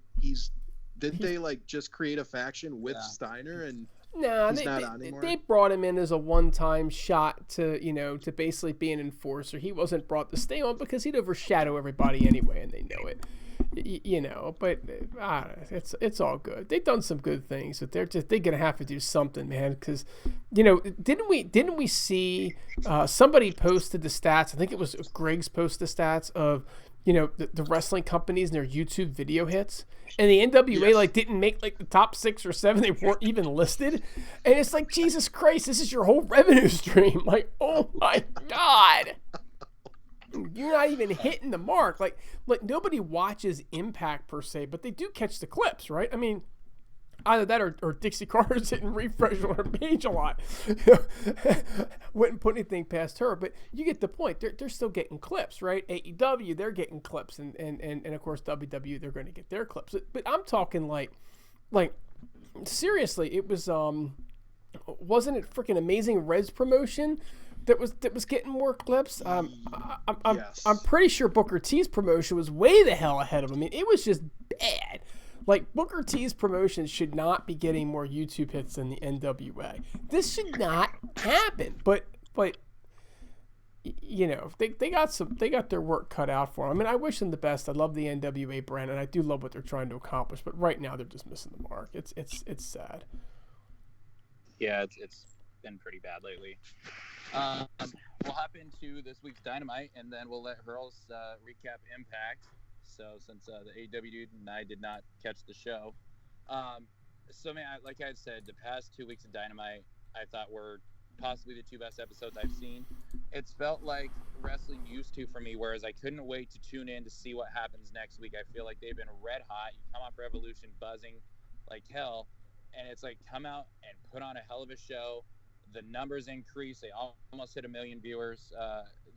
S3: Didn't they like just create a faction with Steiner and
S2: no,
S3: he's not on anymore?
S2: They brought him in as a one-time shot to basically be an enforcer. He wasn't brought to stay on because he'd overshadow everybody anyway, and they know it. But I don't know, it's all good. They've done some good things, but they're gonna have to do something, man. Because didn't we see somebody posted the stats? I think it was Greg's posted the stats of the wrestling companies and their YouTube video hits, and the NWA didn't make the top 6 or 7. They weren't even listed, and it's like, Jesus Christ, this is your whole revenue stream. Like, oh my God. You're not even hitting the mark. Like nobody watches Impact per se, but they do catch the clips, right? I mean, either that or Dixie Carter's hitting refresh on her page a lot. Wouldn't put anything past her, but you get the point. They're still getting clips, right? AEW, they're getting clips, and of course WWE, they're going to get their clips. But I'm talking like seriously, it was wasn't it freaking Amazing Red's promotion that was getting more clips?
S3: Yes.
S2: I'm pretty sure Booker T's promotion was way the hell ahead of him. I mean, it was just bad. Like, Booker T's promotion should not be getting more YouTube hits than the NWA. This should not happen. But they got their work cut out for them. I mean, I wish them the best. I love the NWA brand, and I do love what they're trying to accomplish. But right now, they're just missing the mark. It's sad.
S1: Yeah, it's been pretty bad lately. We'll hop into this week's Dynamite, and then we'll let Hurls recap Impact. So since the AEW dude and I did not catch the show, like I said, the past 2 weeks of Dynamite I thought were possibly the 2 best episodes I've seen. It's felt like wrestling used to for me, whereas I couldn't wait to tune in to see what happens next week. I feel like they've been red hot. You come off Revolution buzzing like hell, and it's like, come out and put on a hell of a show. The numbers increase. They almost hit 1 million viewers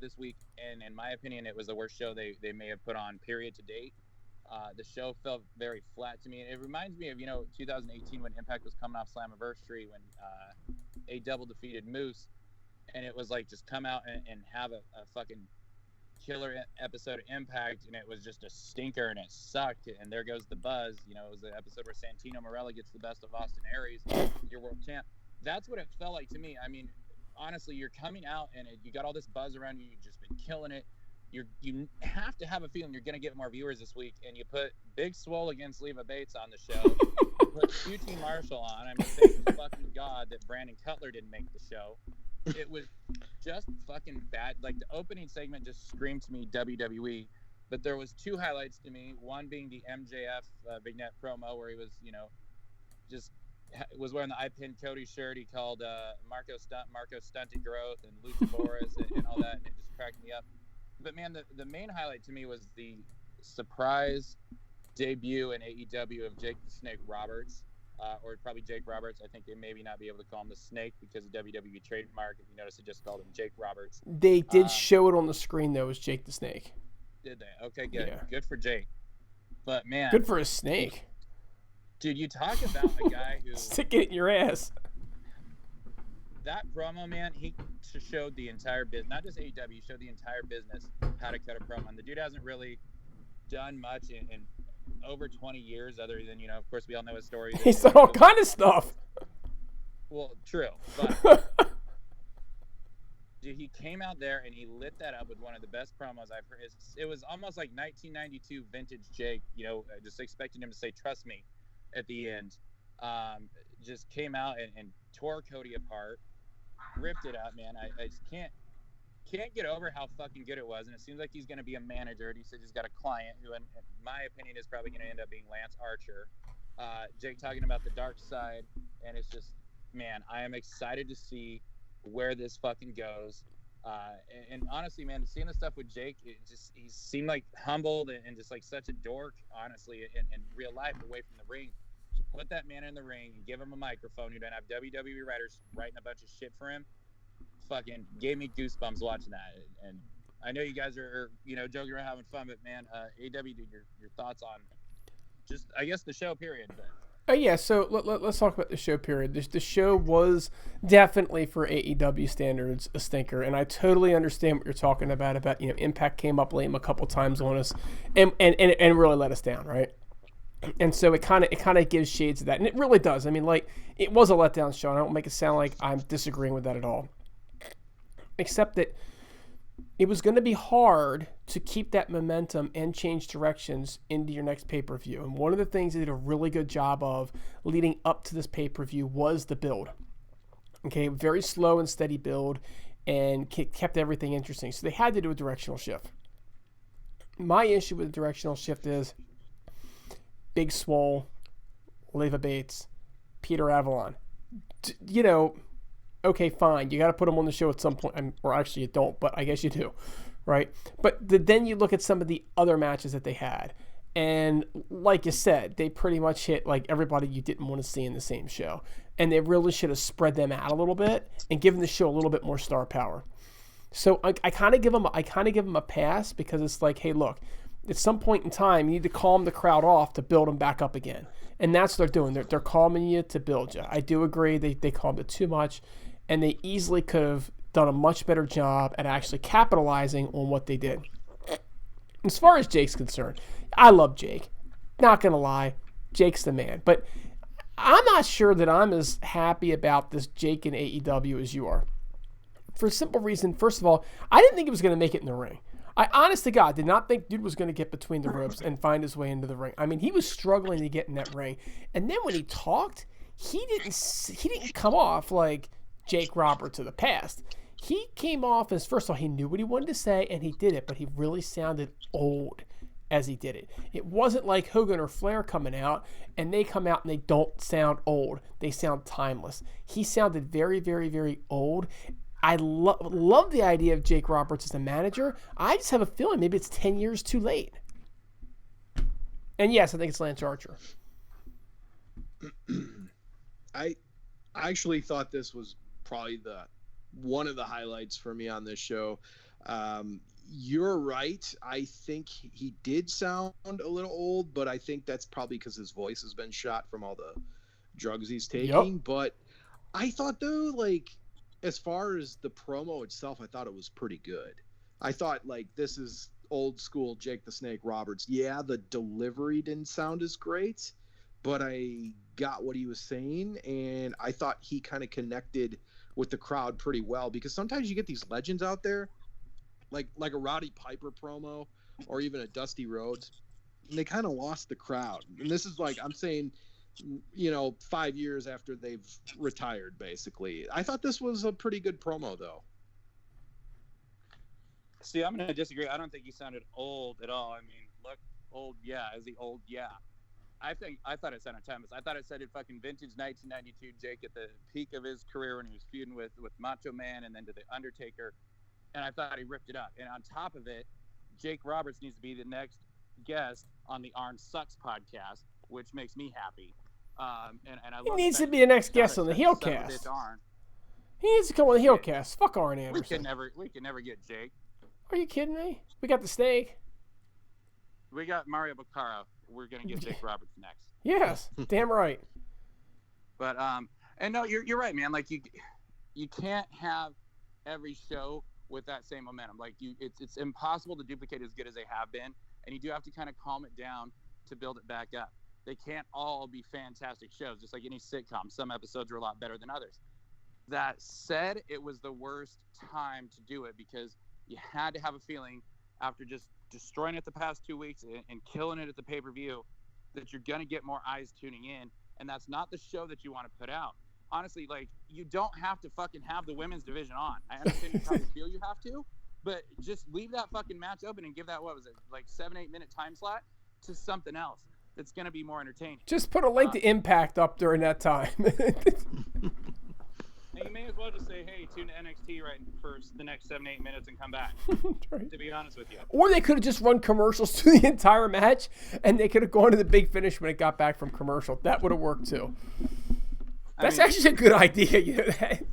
S1: this week, and in my opinion, it was the worst show they may have put on, period, to date. The show felt very flat to me, and it reminds me of 2018 when Impact was coming off Slammiversary when AEW defeated Moose, and it was like, just come out and have a fucking killer episode of Impact, and it was just a stinker, and it sucked, and there goes the buzz. It was the episode where Santino Marella gets the best of Austin Aries, your world champ. That's what it felt like to me. I mean, honestly, you're coming out and you got all this buzz around you. You've just been killing it. You have to have a feeling you're going to get more viewers this week. And you put Big Swole against Leva Bates on the show. You put QT Marshall on. I mean, thank fucking God that Brandon Cutler didn't make the show. It was just fucking bad. Like, the opening segment just screamed to me WWE. But there was 2 highlights to me. One being the MJF vignette promo where he was, was wearing the I Pinned Cody shirt. He called Marco Stunted Growth and Luchasaurus and all that, and it just cracked me up. But man, the main highlight to me was the surprise debut in AEW of Jake the Snake Roberts, or probably Jake Roberts. I think they maybe not be able to call him the Snake because of WWE trademark. If you notice, it just called him Jake Roberts.
S2: They did show it on the screen though as Jake the Snake.
S1: Did they? Okay, good.
S2: Yeah.
S1: Good for Jake. But man,
S2: good for a snake.
S1: Dude, you talk about a guy who...
S2: Stick it in your ass.
S1: That promo, man, he showed the entire business, not just AEW, he showed the entire business how to cut a promo. And the dude hasn't really done much in over 20 years other than, of course, we all know his story.
S2: He's done all kind of stuff.
S1: Well, true. But dude, he came out there and he lit that up with one of the best promos I've heard. It was almost like 1992 vintage Jake, just expecting him to say, trust me, at the end. Just came out and tore Cody apart, ripped it up, man. I just can't get over how fucking good it was, and it seems like he's going to be a manager. And he said he's got a client who, in my opinion, is probably going to end up being Lance Archer. Jake talking about the dark side, and it's just, man, I am excited to see where this fucking goes. And honestly, man, seeing the stuff with Jake, he seemed like humbled and just like such a dork, honestly, in real life, away from the ring. Just put that man in the ring and give him a microphone. You don't have WWE writers writing a bunch of shit for him. Fucking gave me goosebumps watching that. And I know you guys are joking around having fun, but man, AEW, dude, your thoughts on just, I guess, the show, period. But
S2: Yeah, so let's talk about the show period. The show was definitely, for AEW standards, a stinker, and I totally understand what you're talking about, Impact came up lame a couple times on us and really let us down, right? And so it kind of gives shades of that, and it really does. I mean, like, it was a letdown show, and I don't make it sound like I'm disagreeing with that at all. Except that it was going to be hard to keep that momentum and change directions into your next pay-per-view. And one of the things they did a really good job of leading up to this pay-per-view was the build. Okay, very slow and steady build, and kept everything interesting. So they had to do a directional shift. My issue with the directional shift is Big Swole, Leva Bates, Peter Avalon. Okay, fine. You got to put them on the show at some point. Or actually, you don't, but I guess you do, right? But then you look at some of the other matches that they had. And like you said, they pretty much hit like everybody you didn't want to see in the same show. And they really should have spread them out a little bit and given the show a little bit more star power. So I kind of give them a pass, because it's like, hey, look, at some point in time, you need to calm the crowd off to build them back up again. And that's what they're doing. They're calming you to build you. I do agree they calmed it too much. And they easily could have done a much better job at actually capitalizing on what they did. As far as Jake's concerned, I love Jake. Not going to lie, Jake's the man. But I'm not sure that I'm as happy about this Jake in AEW as you are. For a simple reason, first of all, I didn't think he was going to make it in the ring. I, honest to God, did not think dude was going to get between the ropes and find his way into the ring. I mean, he was struggling to get in that ring. And then when he talked, he didn't come off like Jake Roberts of the past. He came off as, first of all, he knew what he wanted to say, and he did it, but he really sounded old as he did it. It wasn't like Hogan or Flair coming out, and they come out and they don't sound old. They sound timeless. He sounded very, very, very old. I love the idea of Jake Roberts as a manager. I just have a feeling maybe it's 10 years too late. And yes, I think it's Lance Archer.
S3: I actually thought this was probably one of the highlights for me on this show. You're right. I think he did sound a little old, but I think that's probably because his voice has been shot from all the drugs he's taking. Yep. But I thought, though, like, as far as the promo itself, I thought it was pretty good. I thought, like, this is old school Jake the Snake Roberts. Yeah, the delivery didn't sound as great, but I got what he was saying, and I thought he kind of connected with the crowd pretty well, because sometimes you get these legends out there, like a Roddy Piper promo or even a Dusty Rhodes, and they kind of lost the crowd. And this is, like, I'm saying, 5 years after they've retired, basically. I thought this was a pretty good promo, though.
S1: See, I'm going to disagree. I don't think he sounded old at all. I mean, look, old, yeah. Is he old? Yeah. I thought it sounded timeless. I thought it sounded fucking vintage 1992 Jake at the peak of his career when he was feuding with Macho Man and then to the Undertaker. And I thought he ripped it up. And on top of it, Jake Roberts needs to be the next guest on the Arn Sucks podcast, which makes me happy. And I love
S2: he needs to be the next guest on the Heelcast. He needs to come on the Heelcast. Fuck Arn Anderson.
S1: We can never get Jake.
S2: Are you kidding me? We got the Snake.
S1: We got Mario Bacaro. We're gonna get Jake Roberts next.
S2: Yes, damn right.
S1: But and no, you're right, man. Like you can't have every show with that same momentum. Like it's impossible to duplicate as good as they have been, and you do have to kind of calm it down to build it back up. They can't all be fantastic shows, just like any sitcom. Some episodes are a lot better than others. That said, it was the worst time to do it, because you had to have a feeling after just destroying it the past 2 weeks and killing it at the pay-per-view that you're going to get more eyes tuning in, and that's not the show that you want to put out. Honestly, like, you don't have to fucking have the women's division on. I understand you probably feel you have to, but just leave that fucking match open and give that, what was it, like 7-8 minute time slot to something else that's going to be more entertaining.
S2: Just put a link to Impact up during that time.
S1: And you may as well just say, hey, tune to NXT right for the next 7-8 minutes and come back, right. To be honest with you.
S2: Or they could have just run commercials through the entire match, and they could have gone to the big finish when it got back from commercial. That would have worked, too. That's actually a good idea, you know that?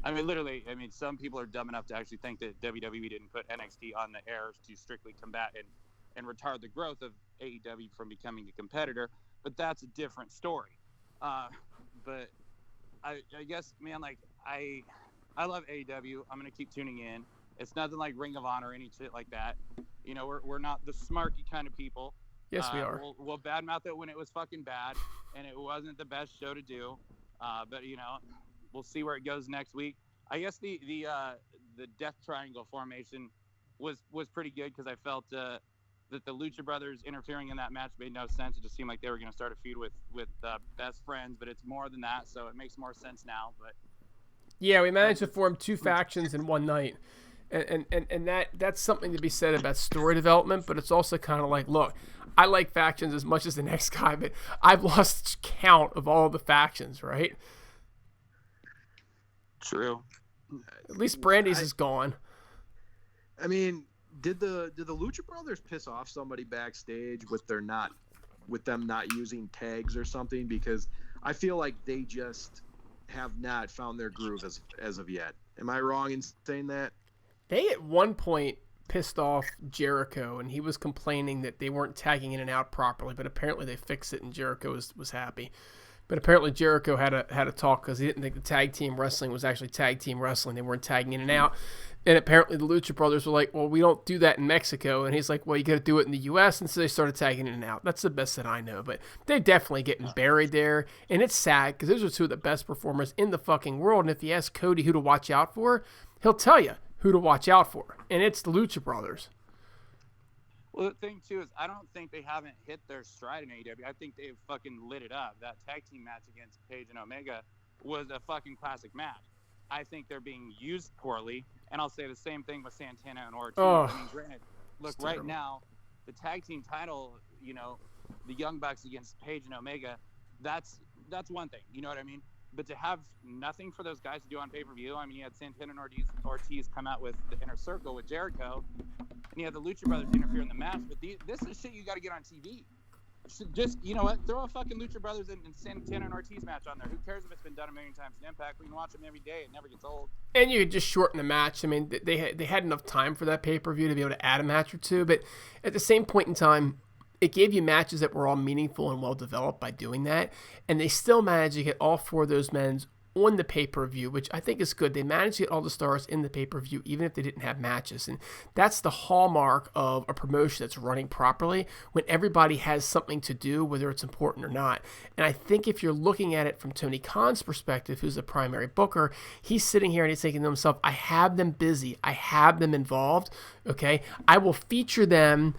S1: I mean, literally, some people are dumb enough to actually think that WWE didn't put NXT on the air to strictly combat and retard the growth of AEW from becoming a competitor. But that's a different story. But I guess, man, like I love AEW. I'm gonna keep tuning in. It's nothing like Ring of Honor or any shit like that. You know, we're not the smarky kind of people.
S2: Yes, we are.
S1: We'll badmouth it when it was fucking bad and it wasn't the best show to do. But you know, we'll see where it goes next week. I guess the Death Triangle formation was pretty good because I felt that the Lucha Brothers interfering in that match made no sense. It just seemed like they were going to start a feud with best friends, but it's more than that, so it makes more sense now. But
S2: yeah, we managed to form 2 factions in one night. And that's something to be said about story development, but it's also kind of like, look, I like factions as much as the next guy, but I've lost count of all the factions, right?
S1: True.
S2: At least Brandy's is gone.
S3: I mean, did the Lucha Brothers piss off somebody backstage with them not using tags or something? Because I feel like they just have not found their groove as of yet. Am I wrong in saying that?
S2: They at one point pissed off Jericho, and he was complaining that they weren't tagging in and out properly, but apparently they fixed it, and Jericho was happy. But apparently Jericho had a talk because he didn't think the tag team wrestling was actually tag team wrestling. They weren't tagging in and out. And apparently the Lucha Brothers were like, well, we don't do that in Mexico. And he's like, well, you got to do it in the U.S. And so they started tagging in and out. That's the best that I know. But they're definitely getting buried there. And it's sad because those are 2 of the best performers in the fucking world. And if you ask Cody who to watch out for, he'll tell you who to watch out for. And it's the Lucha Brothers.
S1: Well, the thing, too, is I don't think they haven't hit their stride in AEW. I think they've fucking lit it up. That tag team match against Page and Omega was a fucking classic match. I think they're being used poorly. And I'll say the same thing with Santana and Ortiz.
S2: Oh,
S1: I mean, granted, look, right now, the tag team title, you know, the Young Bucks against Page and Omega, that's one thing. You know what I mean? But to have nothing for those guys to do on pay-per-view, I mean, you had Santana and Ortiz come out with the Inner Circle with Jericho, and you had the Lucha Brothers interfere in the match. But this is shit you got to get on TV. Just, you know what? Throw a fucking Lucha Brothers and Santana and Ortiz match on there. Who cares if it's been done a million times in Impact? We can watch them every day. It never gets old.
S2: And you could just shorten the match. I mean, they had enough time for that pay-per-view to be able to add a match or 2. But at the same point in time, it gave you matches that were all meaningful and well-developed by doing that. And they still managed to get all 4 of those men on the pay-per-view, which I think is good. They managed to get all the stars in the pay-per-view, even if they didn't have matches. And that's the hallmark of a promotion that's running properly, when everybody has something to do, whether it's important or not. And I think if you're looking at it from Tony Khan's perspective, who's the primary booker, he's sitting here and he's thinking to himself, I have them busy. I have them involved. Okay. I will feature them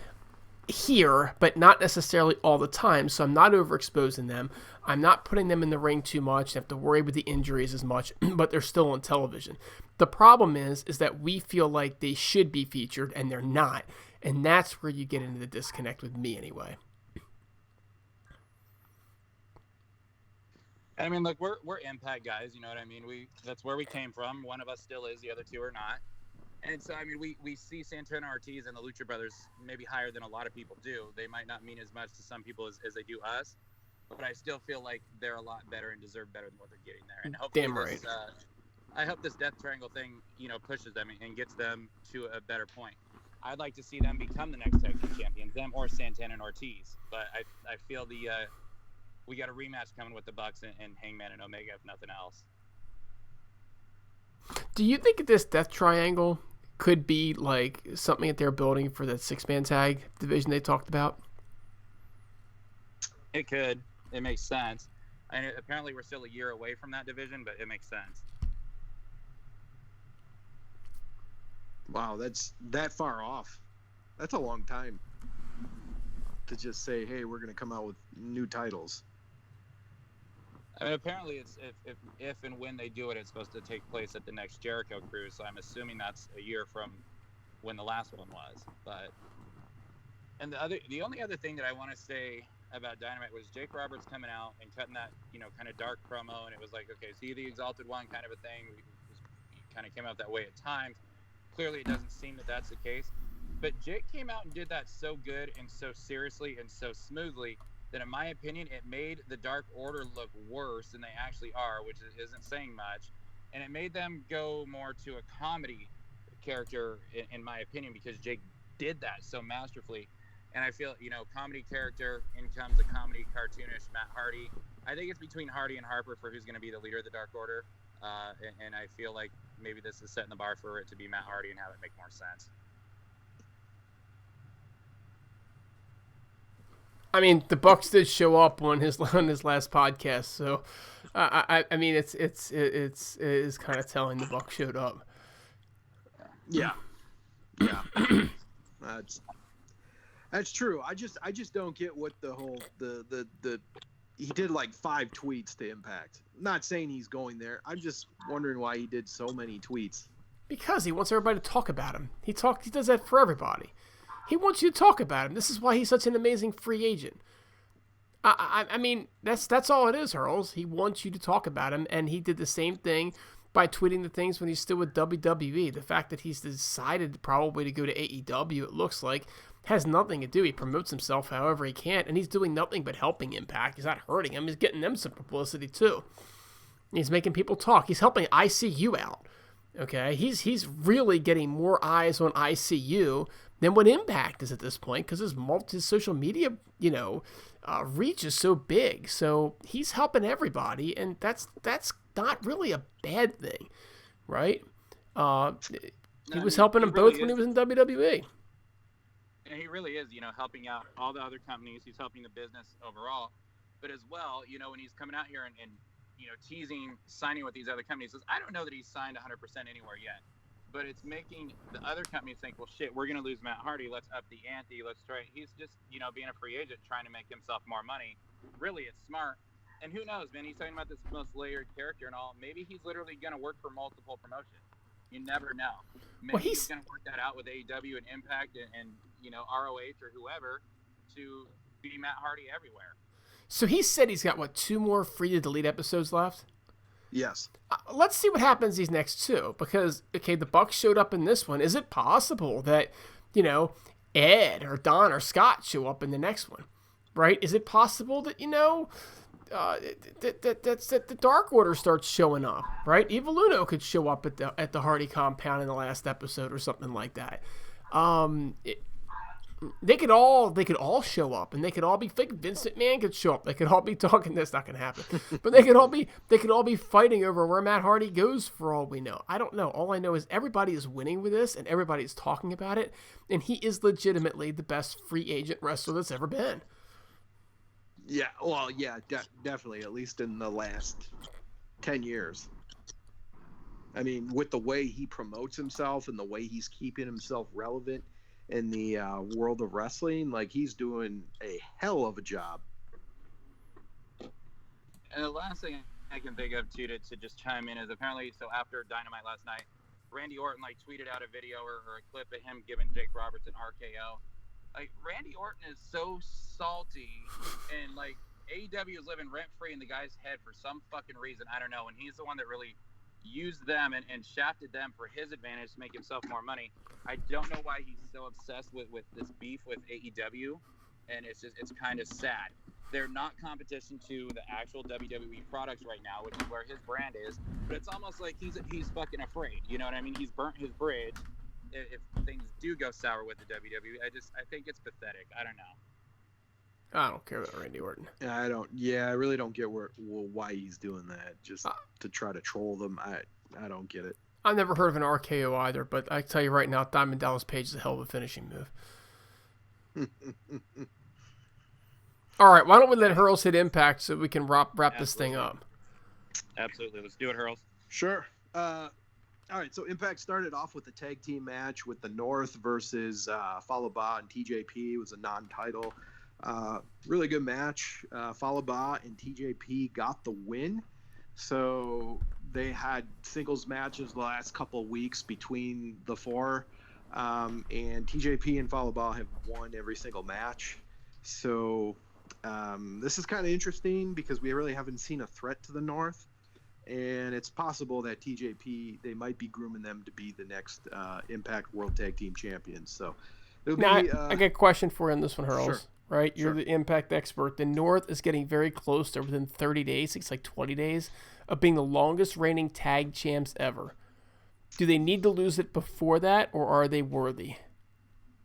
S2: here, but not necessarily all the time. So I'm not overexposing them. I'm not putting them in the ring too much. I have to worry with the injuries as much, but they're still on television. The problem is that we feel like they should be featured and they're not. And that's where you get into the disconnect with me anyway.
S1: I mean, look, we're Impact guys, you know what I mean? That's where we came from. One of us still is, the other 2 are not. And so, I mean, we see Santana Ortiz and the Lucha Brothers maybe higher than a lot of people do. They might not mean as much to some people as they do us, but I still feel like they're a lot better and deserve better than what they're getting there. And hopefully
S2: damn right.
S1: I hope this Death Triangle thing, you know, pushes them and gets them to a better point. I'd like to see them become the next tag team champions, them or Santana and Ortiz. But I feel we got a rematch coming with the Bucks and Hangman and Omega, if nothing else.
S2: Do you think this Death Triangle could be like something that they're building for that 6-man tag division they talked about?
S1: It could. It makes sense. And apparently we're still a year away from that division, but it makes sense.
S3: Wow, that's that far off. That's a long time to just say, hey, we're going to come out with new titles.
S1: I mean, apparently it's if and when they do it, it's supposed to take place at the next Jericho Cruise. So I'm assuming that's a year from when the last one was. But and the only other thing that I want to say about Dynamite was Jake Roberts coming out and cutting that, you know, kind of dark promo, and it was like, okay, is he the Exalted One kind of a thing? It kind of came out that way at times. Clearly, it doesn't seem that that's the case. But Jake came out and did that so good and so seriously and so smoothly that, in my opinion, it made the Dark Order look worse than they actually are, which isn't saying much. And it made them go more to a comedy character, in my opinion, because Jake did that so masterfully. And I feel, comedy character, in comes a comedy cartoonish Matt Hardy. I think it's between Hardy and Harper for who's going to be the leader of the Dark Order. And I feel like maybe this is setting the bar for it to be Matt Hardy and have it make more sense.
S2: I mean, the Bucks did show up on his last podcast, so I mean, it is kind of telling the Bucks showed up.
S3: Yeah. That's true. I just don't get what the whole the he did like 5 tweets to Impact. Not saying he's going there. I'm just wondering why he did so many tweets.
S2: Because he wants everybody to talk about him. He does that for everybody. He wants you to talk about him. This is why he's such an amazing free agent. I mean, that's all it is, Hurls. He wants you to talk about him, and he did the same thing by tweeting the things when he's still with WWE. The fact that he's decided probably to go to AEW, it looks like, has nothing to do. He promotes himself however he can, and he's doing nothing but helping Impact. He's not hurting him. He's getting them some publicity, too. He's making people talk. He's helping ICU out. Okay? He's really getting more eyes on ICU than what Impact is at this point, because his social media, reach is so big. So he's helping everybody, and that's not really a bad thing, right? He was helping them both when he was in WWE.
S1: And he really is, helping out all the other companies. He's helping the business overall. But as well, when he's coming out here and teasing signing with these other companies, I don't know that he's signed 100% anywhere yet. But it's making the other companies think, well, shit, we're going to lose Matt Hardy. Let's up the ante. Let's try. He's just, being a free agent, trying to make himself more money. Really, it's smart. And who knows, man? He's talking about this most layered character and all. Maybe he's literally going to work for multiple promotions. You never know. Maybe he's going to work that out with AEW and Impact and ROH or whoever to be Matt Hardy everywhere.
S2: So he said he's got, 2 more free-to-delete episodes left?
S3: Yes.
S2: Let's see what happens these next 2, because, okay, the Bucks showed up in this one. Is it possible that, Ed or Don or Scott show up in the next one, right? Is it possible that, that the Dark Order starts showing up, right? Evil Uno could show up at the Hardy compound in the last episode or something like that. They could all show up, and they could all be fake. Vince McMahon could show up. They could all be talking. That's not going to happen. But they could all be fighting over where Matt Hardy goes, for all we know. I don't know. All I know is everybody is winning with this, and everybody is talking about it. And he is legitimately the best free agent wrestler that's ever been.
S3: Yeah. Well, yeah, definitely. At least in the last 10 years. I mean, with the way he promotes himself and the way he's keeping himself relevant in the world of wrestling, like, he's doing a hell of a job.
S1: And the last thing I can think of too to just chime in is apparently, so after Dynamite last night, Randy Orton tweeted out a video or a clip of him giving Jake Roberts an RKO. Randy Orton is so salty, and AEW is living rent free in the guy's head for some fucking reason. I don't know. And he's the one that really used them and shafted them for his advantage to make himself more money. I don't know why he's so obsessed with this beef with AEW, and it's kind of sad. They're not competition to the actual WWE products right now, which is where his brand is. But it's almost like he's fucking afraid. You know what I mean? He's burnt his bridge. If things do go sour with the WWE, I think it's pathetic. I don't know.
S2: I don't care about Randy Orton.
S3: I really don't get why he's doing that. Just to try to troll them. I don't get it.
S2: I've never heard of an RKO either, but I tell you right now, Diamond Dallas Page is a hell of a finishing move. All right, why don't we let Hurls hit Impact so we can wrap this thing up?
S1: Absolutely. Let's do it, Hurls.
S3: Sure. All right, so Impact started off with a tag team match with the North versus Fallah Bahh and TJP. It was a non-title. Really good match. Fallah Bahh and TJP got the win. So they had singles matches the last couple of weeks between the four. And TJP and Fallah Bahh have won every single match. So this is kind of interesting because we really haven't seen a threat to the North. And it's possible that TJP, they might be grooming them to be the next Impact World Tag Team Champions. So it'll
S2: now,
S3: be.
S2: I got a question for you on this one, Hurls.
S3: Sure.
S2: Right? You're the Impact expert. The North is getting very close to within 30 days, it's like 20 days, of being the longest reigning tag champs ever. Do they need to lose it before that, or are they worthy?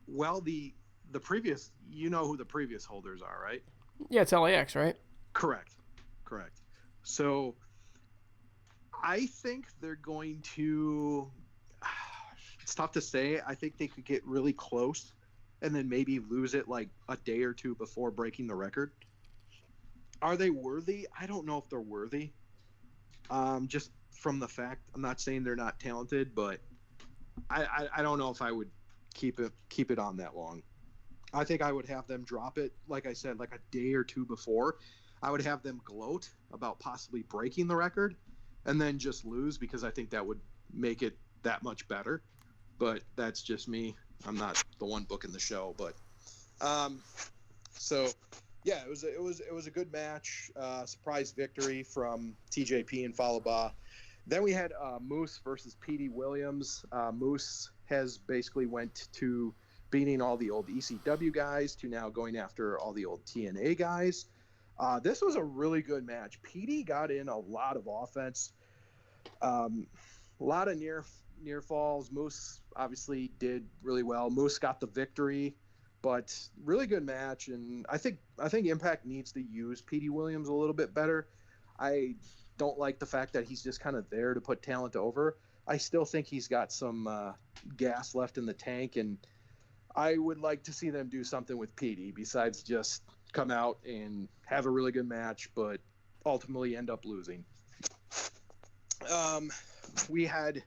S3: Well, the the previous, you know who the previous holders are, right?
S2: Yeah, it's LAX, right?
S3: Correct. So I think they're going to, it's tough to say. I think they could get really close and then maybe lose it like a day or two before breaking the record. Are they worthy? I don't know if they're worthy. Just from the fact, I'm not saying they're not talented, but I don't know if I would keep it on that long. I think I would have them drop it, like I said, like a day or two before. I would have them gloat about possibly breaking the record and then just lose, because I think that would make it that much better. But that's just me. I'm not the one booking the show, but so yeah, it was a good match. Surprise victory from TJP and Falaba. Then we had Moose versus Pee Dee Williams. Moose has basically went to beating all the old ECW guys to now going after all the old TNA guys. This was a really good match. Pee Dee got in a lot of offense, a lot of near falls. Moose obviously did really well. Moose got the victory, but really good match. And I think Impact needs to use Pee Dee Williams a little bit better. I don't like the fact that he's just kind of there to put talent over. I still think he's got some gas left in the tank, and I would like to see them do something with Pee Dee besides just come out and have a really good match, but ultimately end up losing. We had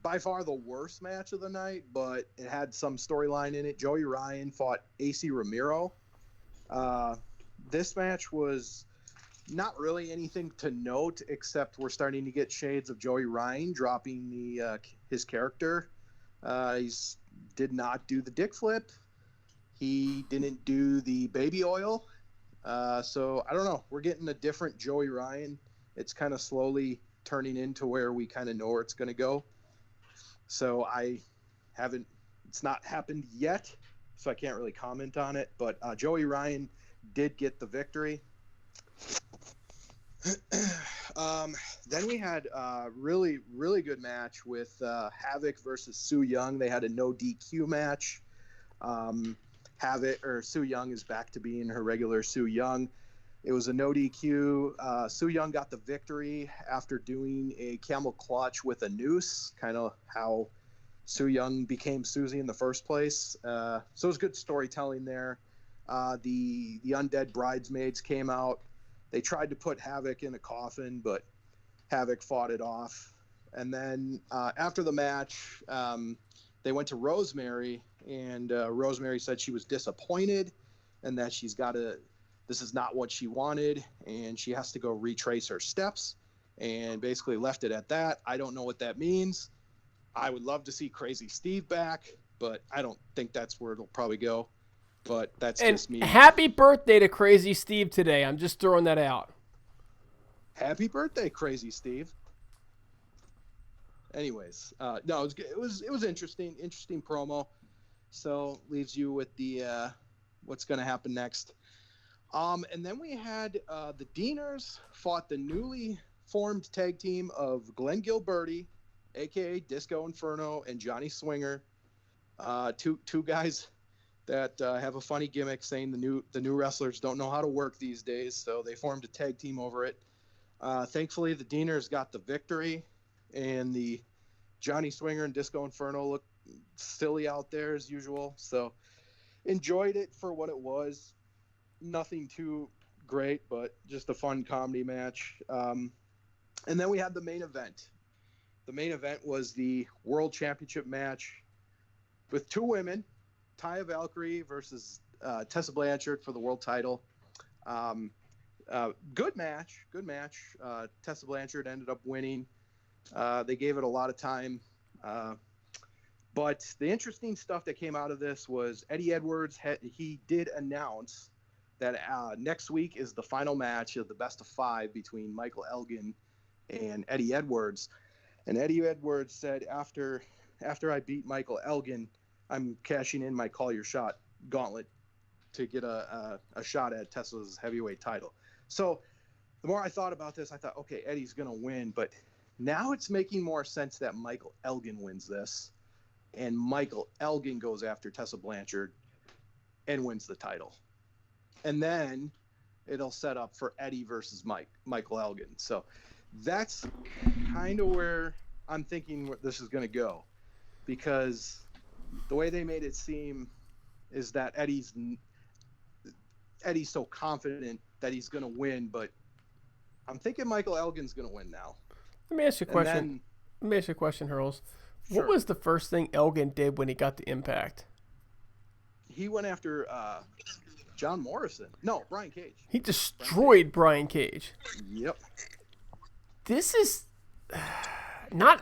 S3: by far the worst match of the night, but it had some storyline in it. Joey Ryan fought AC Ramiro. This match was not really anything to note, except we're starting to get shades of Joey Ryan dropping his character. He did not do the dick flip. He didn't do the baby oil. So I don't know. We're getting a different Joey Ryan. It's kind of slowly turning into where we kind of know where it's going to go. So it's not happened yet, so I can't really comment on it. But Joey Ryan did get the victory. Then we had a really, really good match with Havoc versus Sooyoung. They had a no DQ match. Sooyoung is back to being her regular Sooyoung. It was a no DQ. Sooyoung got the victory after doing a camel clutch with a noose, kind of how Sooyoung became Susie in the first place. So it was good storytelling there. The undead bridesmaids came out. They tried to put Havoc in a coffin, but Havoc fought it off. And then after the match, they went to Rosemary, and Rosemary said she was disappointed and that this is not what she wanted, and she has to go retrace her steps, and basically left it at that. I don't know what that means. I would love to see Crazy Steve back, but I don't think that's where it'll probably go. But that's just me.
S2: Happy birthday to Crazy Steve today. I'm just throwing that out.
S3: Happy birthday, Crazy Steve. Anyways, no, it was interesting promo. So leaves you with the what's going to happen next. And then we had the Deaners fought the newly formed tag team of Glenn Gilberti, aka Disco Inferno, and Johnny Swinger. Two guys that have a funny gimmick, saying the new wrestlers don't know how to work these days, so they formed a tag team over it. Thankfully, the Deaners got the victory, and the Johnny Swinger and Disco Inferno looked silly out there as usual. So enjoyed it for what it was. Nothing too great, but just a fun comedy match. And then we had the main event. The main event was the World Championship match with two women, Taya Valkyrie versus Tessa Blanchard for the world title. Good match. Tessa Blanchard ended up winning. They gave it a lot of time. But the interesting stuff that came out of this was Eddie Edwards, he did announce that next week is the final match of the best of 5 between Michael Elgin and Eddie Edwards. And Eddie Edwards said, after I beat Michael Elgin, I'm cashing in my Call Your Shot gauntlet to get a shot at Tessa's heavyweight title. So the more I thought about this, I thought, okay, Eddie's going to win. But now it's making more sense that Michael Elgin wins this. and Michael Elgin goes after Tessa Blanchard and wins the title. And then it'll set up for Eddie versus Michael Elgin. So that's kind of where I'm thinking this is going to go, because the way they made it seem is that Eddie's so confident that he's going to win, but I'm thinking Michael Elgin's going to win now.
S2: Let me ask you a question. Hurls.
S3: Sure.
S2: What was the first thing Elgin did when he got the Impact?
S3: He went after John Morrison. No, Brian Cage.
S2: He destroyed Brian Cage.
S3: Yep.
S2: This is I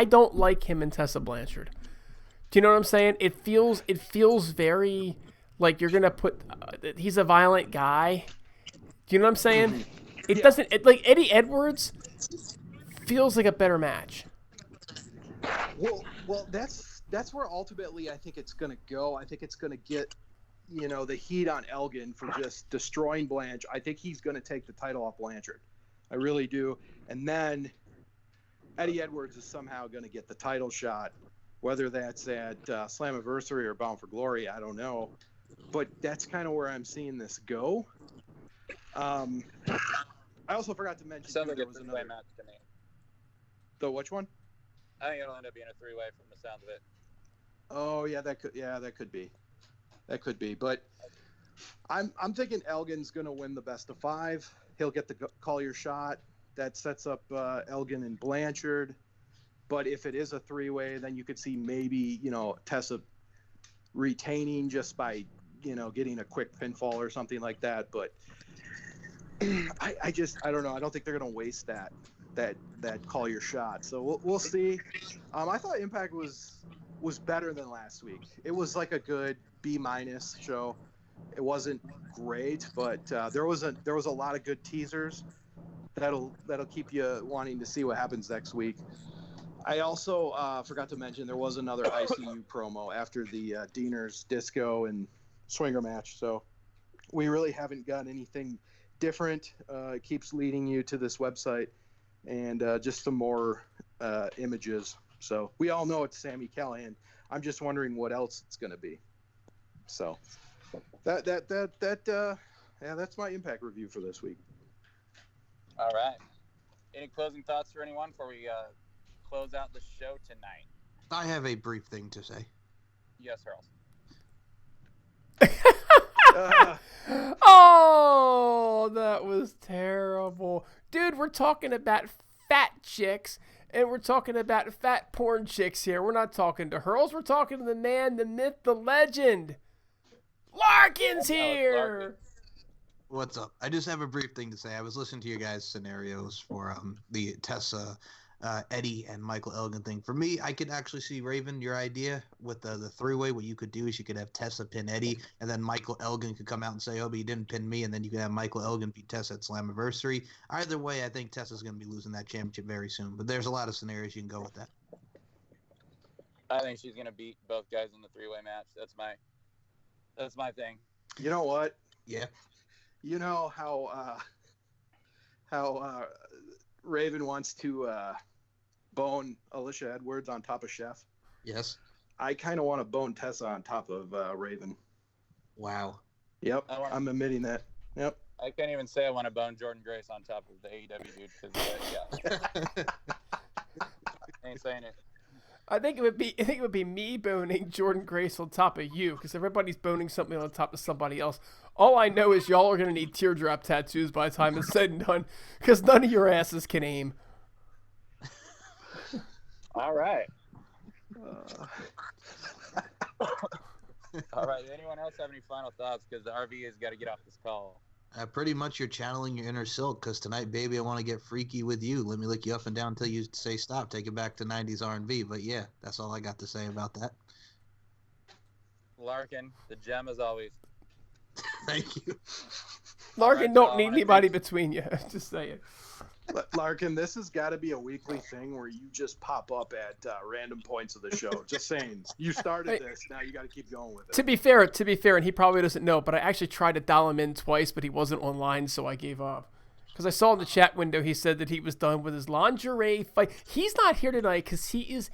S2: don't like him and Tessa Blanchard. Do you know what I'm saying? It feels very like you're gonna put. He's a violent guy. Do you know what I'm saying? It doesn't. Like Eddie Edwards feels like a better match.
S3: Well, that's where ultimately I think it's gonna go. I think it's gonna get, the heat on Elgin for just destroying Blanche. I think he's gonna take the title off Blanchard. I really do. And then Eddie Edwards is somehow gonna get the title shot, whether that's at Slammiversary or Bound for Glory. I don't know, but that's kind of where I'm seeing this go. I also forgot to mention there was another
S1: match to me.
S3: The which one?
S1: I think it'll end up being a 3-way from the sound of it.
S3: Oh yeah, that could be. But I'm thinking Elgin's gonna win the best of 5. He'll get the call your shot. That sets up Elgin and Blanchard. But if it is a 3-way, then you could see maybe Tessa retaining just by getting a quick pinfall or something like that. But I don't know. I don't think they're gonna waste that call your shot. So we'll see. I thought Impact was better than last week. It was like a good B- show. It wasn't great, but there was a lot of good teasers that'll keep you wanting to see what happens next week. I also forgot to mention there was another ICU promo after the Deaners Disco and Swinger match. So we really haven't got anything different. It keeps leading you to this website and just some more images. So we all know it's Sami Callihan. I'm just wondering what else it's going to be. So that's my Impact review for this week.
S1: All right. Any closing thoughts for anyone before we close out the show tonight?
S4: I have a brief thing to say.
S1: Yes, Hurls.
S2: Oh, that was terrible. Dude, we're talking about fat chicks, and we're talking about fat porn chicks here. We're not talking to Hurls. We're talking to the man, the myth, the legend. Larkin's here.
S1: Larkin.
S4: What's up? I just have a brief thing to say. I was listening to your guys' scenarios for the Tessa, Eddie, and Michael Elgin thing. For me, I could actually see, Raven, your idea with the 3-way. What you could do is you could have Tessa pin Eddie, and then Michael Elgin could come out and say, oh, but you didn't pin me, and then you could have Michael Elgin beat Tessa at Slammiversary. Either way, I think Tessa's going to be losing that championship very soon, but there's a lot of scenarios you can go with that.
S1: I think she's going to beat both guys in the 3-way match. That's my thing.
S3: You know what?
S4: Yeah.
S3: You know how Raven wants to bone Alicia Edwards on top of Chef?
S4: Yes.
S3: I kind of want to bone Tessa on top of Raven.
S4: Wow.
S3: Yep, I'm admitting that. Yep.
S1: I can't even say I want to bone Jordan Grace on top of the AEW dude because ain't saying it.
S2: I think it would be me boning Jordan Grace on top of you, because everybody's boning something on top of somebody else. All I know is y'all are gonna need teardrop tattoos by the time it's said and done, because none of your asses can aim.
S1: All right. All right. Anyone else have any final thoughts? Because the RV has got to get off this call.
S4: Pretty much you're channeling your inner Silk, because tonight, baby, I want to get freaky with you. Let me lick you up and down until you say stop. Take it back to 90s R&B. But yeah, that's all I got to say about that.
S1: Larkin, the gem as always.
S4: Thank you.
S2: Larkin
S1: Right,
S2: don't need anybody between you. Just saying.
S3: Larkin, this has got to be a weekly thing where you just pop up at random points of the show. Just saying, you started this, now you got to keep going with it.
S2: To be fair, and he probably doesn't know, but I actually tried to dial him in twice, but he wasn't online, so I gave up. Because I saw in the chat window he said that he was done with his lingerie fight. He's not here tonight because he is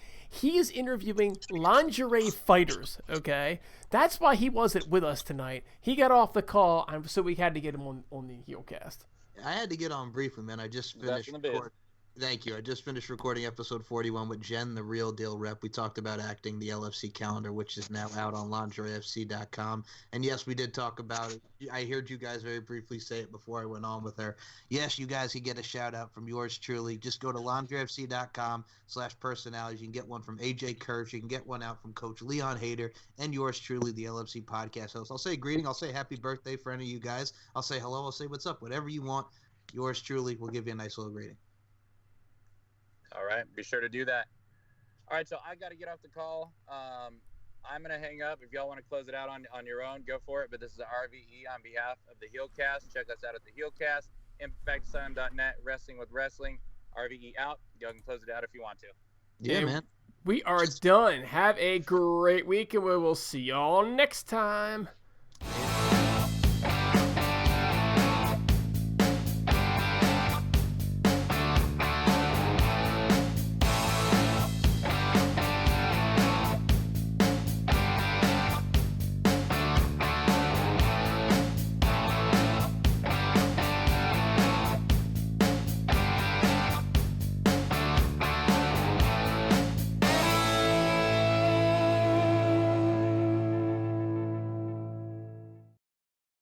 S2: interviewing lingerie fighters, okay? That's why he wasn't with us tonight. He got off the call, so we had to get him on the Heelcast.
S4: I had to get on briefly, man. I just finished Thank you. I just finished recording episode 41 with Jen, the Real Deal rep. We talked about acting the LFC calendar, which is now out on lingeриefc.com. And yes, we did talk about it. I heard you guys very briefly say it before I went on with her. Yes, you guys can get a shout out from yours truly. Just go to lingeриefc.com/personalities. You can get one from AJ Kirsch. You can get one out from Coach Leon Hader and yours truly, the LFC podcast host. I'll say greeting. I'll say happy birthday for any of you guys. I'll say hello. I'll say what's up. Whatever you want. Yours truly will give you a nice little greeting.
S1: All right, be sure to do that. All right, so I got to get off the call. I'm going to hang up. If y'all want to close it out on your own, go for it. But this is RVE on behalf of the Heelcast. Check us out at the Heelcast, ImpactSun.net, Wrestling with Wrestling. RVE out. Y'all can close it out if you want to.
S4: Yeah, man.
S2: We are done. Have a great week, and we will see y'all next time.